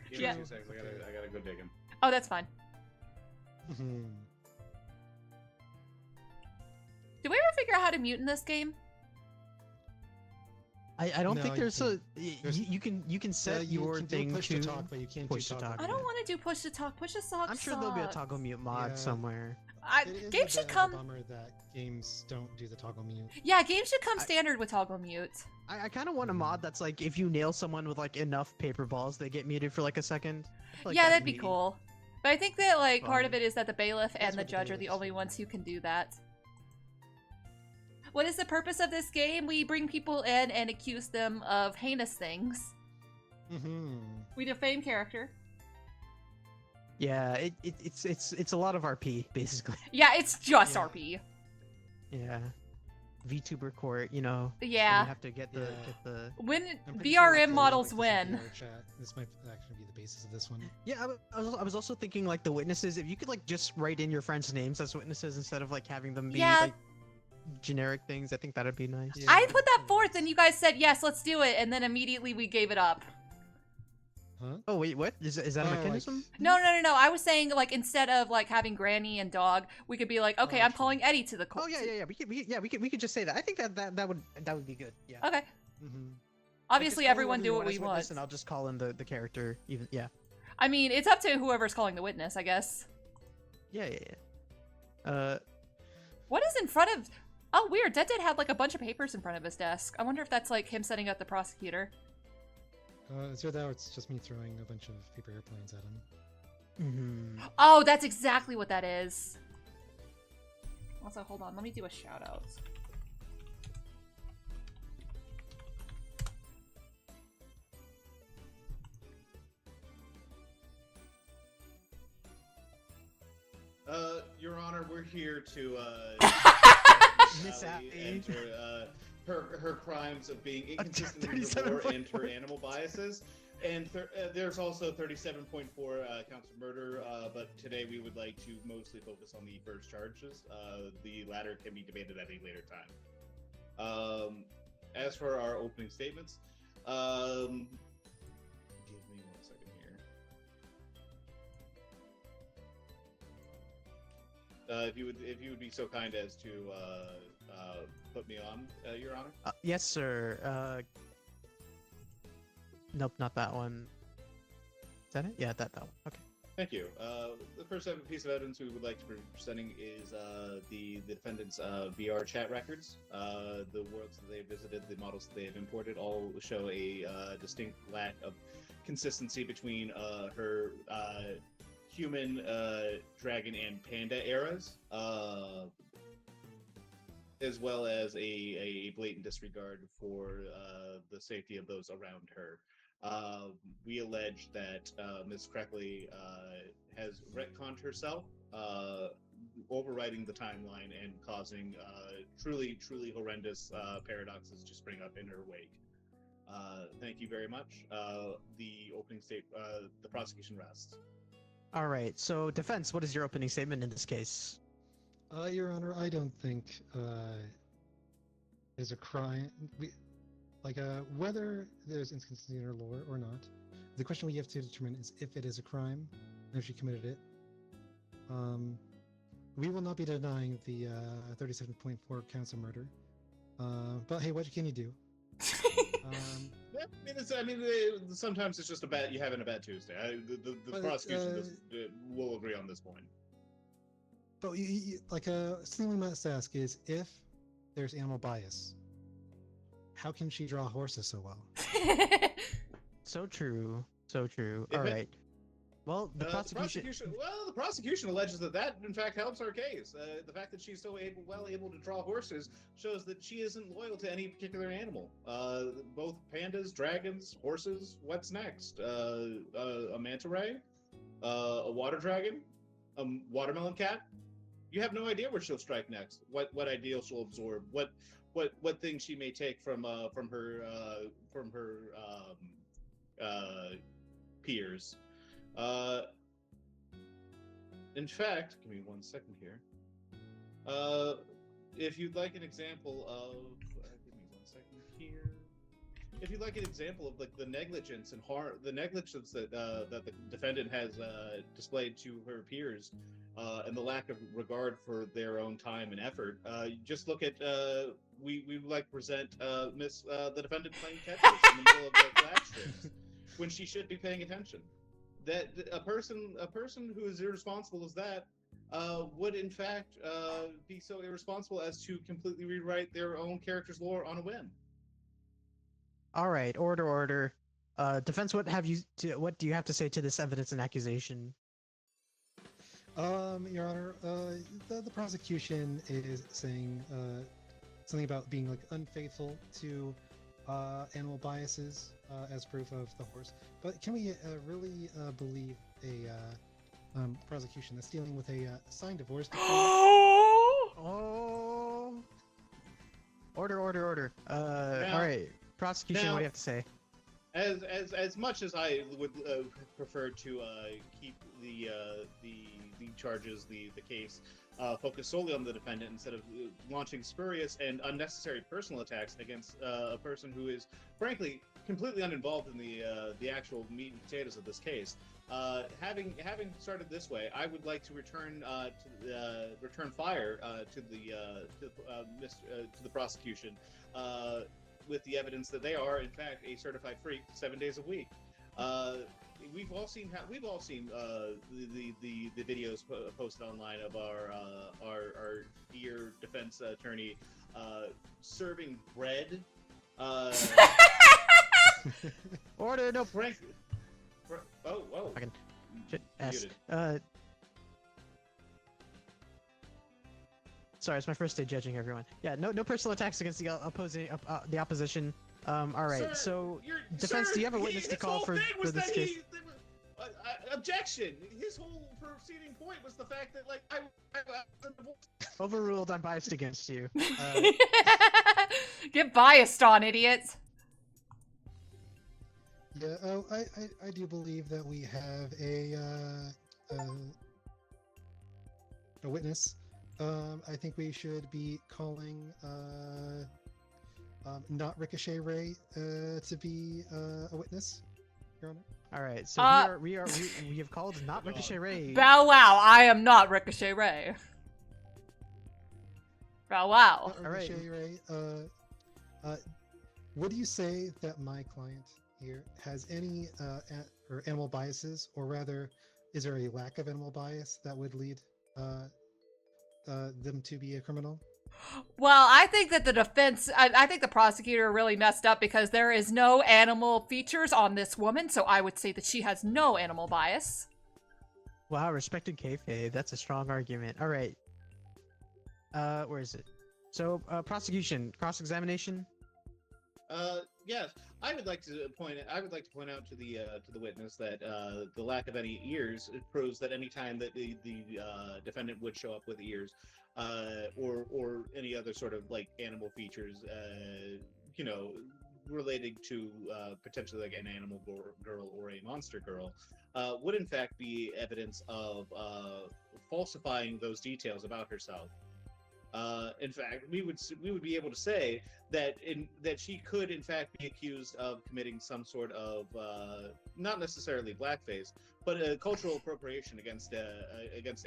Give Yeah. me 2 seconds. I gotta go digging. Oh, that's fine. Mhm. Did we ever figure out how to mute in this game? I don't No, think you there's a. There's- You can set you your can do thing push to. to talk, but you can't push do to toggle talk. I don't mute. want to do push to talk. Push to talk. I'm sure there'll be a sucks. toggle mute mod Yeah. somewhere. It is Games a bit should of a come. bummer that games don't do the toggle mute. Yeah, games should come standard with toggle mute. I kind of want a mod that's like if you nail someone with like enough paper balls, they get muted for like a second. Like, Yeah, that'd be neat. cool. But I think that like part of Fun. it is that the bailiff That's and the what the judge are the bailiffs only do. ones who can do that. What is the purpose of this game? We bring people in and accuse them of heinous things. Mm-hmm. We defame character. Yeah, it's a lot of RP basically. Yeah, it's just Yeah. RP. Yeah, VTuber court. You know. Yeah. You have to get the When I'm pretty sure VRM that models like this in win. VR chat. This might actually be the basis of this one. Yeah, I was also thinking like the witnesses. If you could like just write in your friends' names as witnesses instead of like having them be Yeah. like generic things, I think that'd be nice. Yeah. I put that forth and you guys said yes, let's do it, and then immediately we gave it up. Huh? Oh wait, what is that a Oh, mechanism? No. I was saying like instead of like having Granny and Dog, we could be like, okay, Oh, I'm true. calling Eddie to the court. Oh yeah. We could just say that. I think that would be good. Yeah. Okay. Mm-hmm. Obviously, Like, just call everyone whoever do you what we as want. witness, and I'll just call in the character. Even yeah. I mean, it's up to whoever's calling the witness, I guess. Yeah. What is in front of? Oh, weird. Dead had like a bunch of papers in front of his desk. I wonder if that's like him setting up the prosecutor. It's either that or it's just me throwing a bunch of paper airplanes at him. Oh, that's exactly what that is. Also, hold on. Let me do a shout out. Your Honor, we're here to Miss Abby. and her crimes of being inconsistent with the law and her animal biases. And there's also 37.4 counts of murder, but today we would like to mostly focus on the first charges. The latter can be debated at a later time. As for our opening statements, give me 1 second here. If you would be so kind as to put me on, Your Honor. Yes, sir. Nope, not that one. Is that it? Yeah, that one. Okay. Thank you. The first piece of evidence we would like to be presenting is the defendant's VR chat records. The worlds that they visited, the models that they have imported, all show a distinct lack of consistency between her human, dragon, and panda eras, as well as a blatant disregard for the safety of those around her. We allege that Ms. Creckley has retconned herself, overriding the timeline and causing truly horrendous paradoxes to spring up in her wake. Thank you very much. The opening the prosecution rests. All right. So, defense, what is your opening statement in this case? Your Honor, I don't think there's a crime. Whether there's inconsistency in her lore or not, the question we have to determine is if it is a crime, and if she committed it. We will not be denying the 37.4 counts of murder. But hey, what can you do? Yeah, sometimes it's just you having a bad Tuesday. The But, prosecution will agree on this point. But like something we must ask is if there's animal bias, how can she draw horses so well? So true. So true. If All it- right. Well, the prosecution. The prosecution alleges that in fact helps our case. The fact that she's so well able to draw horses shows that she isn't loyal to any particular animal. Both pandas, dragons, horses. What's next? A manta ray, a water dragon, a watermelon cat. You have no idea where she'll strike next. What ideal she'll absorb. What things she may take from her peers. In fact, give me 1 second here. If you'd like an example of, give me 1 second here. If you'd like an example of like the negligence that that the defendant has displayed to her peers, and the lack of regard for their own time and effort, just look at we would like to present the defendant playing Tetris in the middle of the class strips when she should be paying attention. That a person who is irresponsible as that would in fact be so irresponsible as to completely rewrite their own character's lore on a whim. All right. Order. Defense. What do you have to say to this evidence and accusation? Your Honor, the prosecution is saying something about being like unfaithful to animal biases as proof of the horse. But can we really believe a prosecution that's dealing with a signed divorce decree? Oh. Order. Now- All right. Prosecution. now- What do you have to say? As much as I would prefer to keep the charges, the case focused solely on the defendant instead of launching spurious and unnecessary personal attacks against a person who is frankly completely uninvolved in the actual meat and potatoes of this case. Having started this way, I would like to return fire to the prosecution. With the evidence that they are, in fact, a certified freak 7 days a week. We've all seen the videos posted online of our dear defense attorney serving bread. Order. No. Frank. Oh. Fucking shit. S. Muted. Sorry, it's my first day judging everyone. Yeah, no personal attacks against the opposition. All right. Sir, So, defense, do you have a witness to call for this case? Objection! His whole proceeding point was the fact that, like, I Overruled. I'm biased against you. Get biased on, idiots. Yeah, I do believe that we have a witness. I think we should be calling not Ricochet Ray to be a witness, Your Honor. All right. So we have called not Ricochet Ray. Bow wow, I am not Ricochet Ray. Bow wow. Not All right. Ricochet Ray. Would you say that my client here has any or animal biases, or rather, is there a lack of animal bias that would lead them to be a criminal? Well, I think that the defense, I think the prosecutor really messed up because there is no animal features on this woman, so I would say that she has no animal bias. Wow, respected kayfabe. That's a strong argument. All right. Where is it? So, prosecution, cross-examination. Yes, I would like to point out to the witness that the lack of any ears proves that any time that the defendant would show up with ears, or any other sort of like animal features, related to potentially like an animal girl or a monster girl, would in fact be evidence of falsifying those details about herself. In fact, we would be able to say that she could in fact be accused of committing some sort of not necessarily blackface, but cultural appropriation against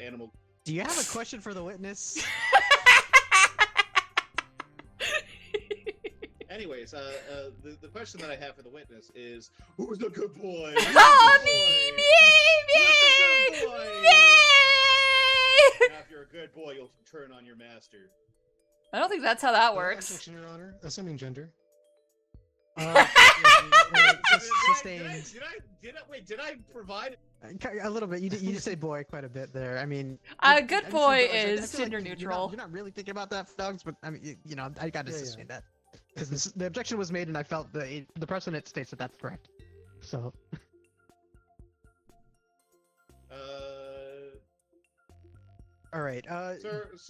animal. Do you have a question for the witness? Anyways, the question that I have for the witness is, who's the good boy? Oh, me! Who's the good boy? Now, if you're a good boy, you'll turn on your master. I don't think that's how that works. Objection, Your Honor. Assuming gender. Sustained. Did I provide? A little bit. You did say boy quite a bit there. I mean, A good I'm boy sure dogs, I is feel like gender neutral. You're not really thinking about that for dogs, but I mean, you know, I gotta Yeah, sustain that because the objection was made, and I felt the precedent states that that's correct. So. All right.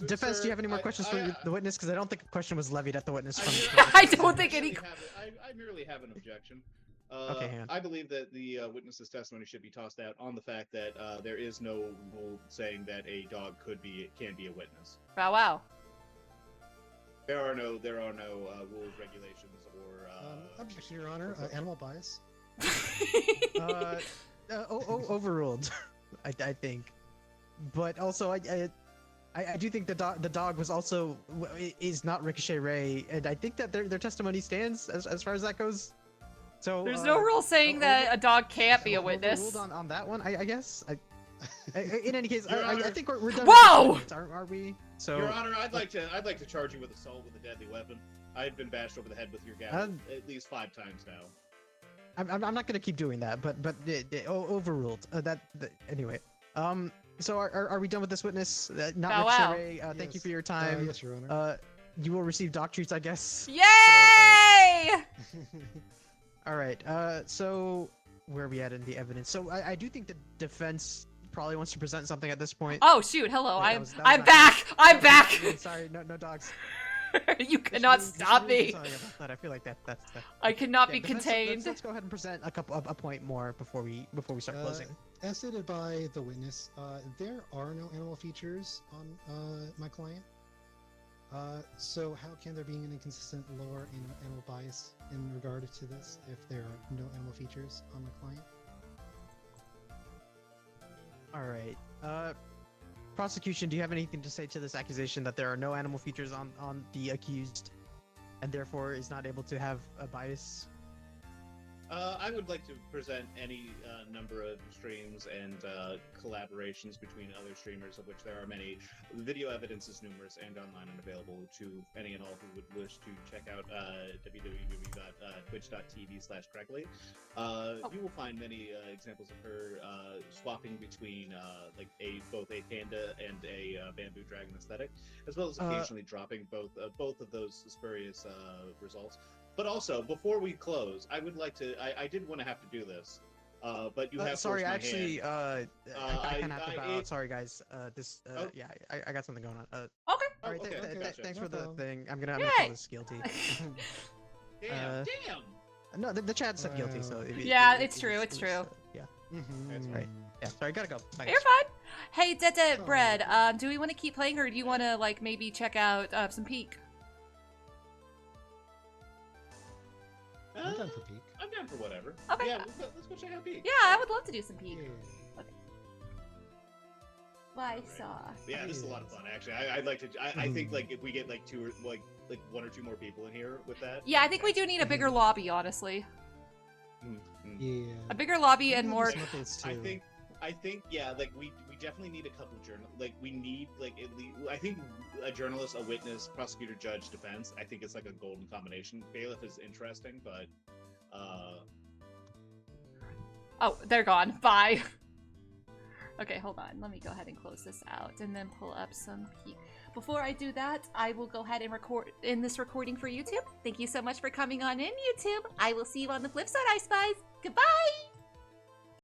Defense, do you have any more questions for the witness? Because I don't think a question was levied at the witness. I don't think any. I merely have an objection. Okay, hang on. I believe that the witness's testimony should be tossed out on the fact that there is no rule saying that a dog can be a witness. Wow, wow. There are no rules, regulations, or. Objection, Your Honor. Animal bias. Overruled. I think. But also, I do think the dog was also is not Ricochet Ray, and I think that their testimony stands as far as that goes. So There's no rule saying that a dog can't be a witness. Ruled on that one, I guess. In any case, Your I Honor. think we're done. Whoa! With the are we? So. Your Honor, I'd like to charge you with assault with a deadly weapon. I've been bashed over the head with your gavel at least 5 times now. I'm not gonna keep doing that, but overruled. Anyway. So are we done with this witness? Not Bow Ricochet wow. Ray. Thank you Yes. for your time. Yes, Your Honor. You will receive dog treats, I guess. Yay! All right. So where are we at in the evidence? So I do think the defense probably wants to present something at this point. Oh shoot! Hello, Yeah, I'm that was back. I'm back. Sorry, no dogs. You cannot stop me. Sorry about that. I feel like that's. I cannot Yeah, be defense, contained. Let's go ahead and present a point more before we start closing. As stated by the witness, there are no animal features on my client. So how can there be an inconsistent lore and animal bias in regard to this if there are no animal features on my client? All right. Prosecution, do you have anything to say to this accusation that there are no animal features on the accused, and therefore is not able to have a bias? I would like to present any number of streams and collaborations between other streamers, of which there are many. The video evidence is numerous and online and available to any and all who would wish to check out www.twitch.tv/correctly. You will find many examples of her swapping between both a panda and a bamboo dragon aesthetic, as well as occasionally dropping both of those spurious results. But also, before we close, I would like to. I didn't want to have to do this, but you have. Sorry, forced my actually, hand. I kind of have to bow out. Sorry, guys. Oh. Yeah, I got something going on. Okay. All right, okay, gotcha. thanks No for the problem. thing. I'm gonna Yay! call this guilty. Damn! No, the chat said guilty, so. Yeah, it's true, it's true. Yeah. Mhm. Right. Yeah. Sorry, gotta go. Bye, You're guys. fine. Hey, Dead Bread. Do we want to keep playing, or do you want to maybe check out some Peak? I'm done for peak. I'm down for whatever. Okay. Yeah, let's go check out Peak. Yeah, I would love to do some Peak. Yeah. Why saw? Yeah, this is a lot of fun. Actually, I'd like to. I think if we get two or one or two more people in here with that. Yeah, I think we do need a bigger lobby, honestly. Yeah. A bigger lobby and more. I think yeah, we definitely need a couple we need at least I think a journalist, a witness, prosecutor, judge, defense. I think it's like a golden combination. Bailiff is interesting, but Oh, they're gone. Bye. Okay, hold on. Let me go ahead and close this out and then pull up some Peak. Before I do that, I will go ahead and end this recording for YouTube. Thank you so much for coming on in, YouTube. I will see you on the flip side, I Spies. Goodbye!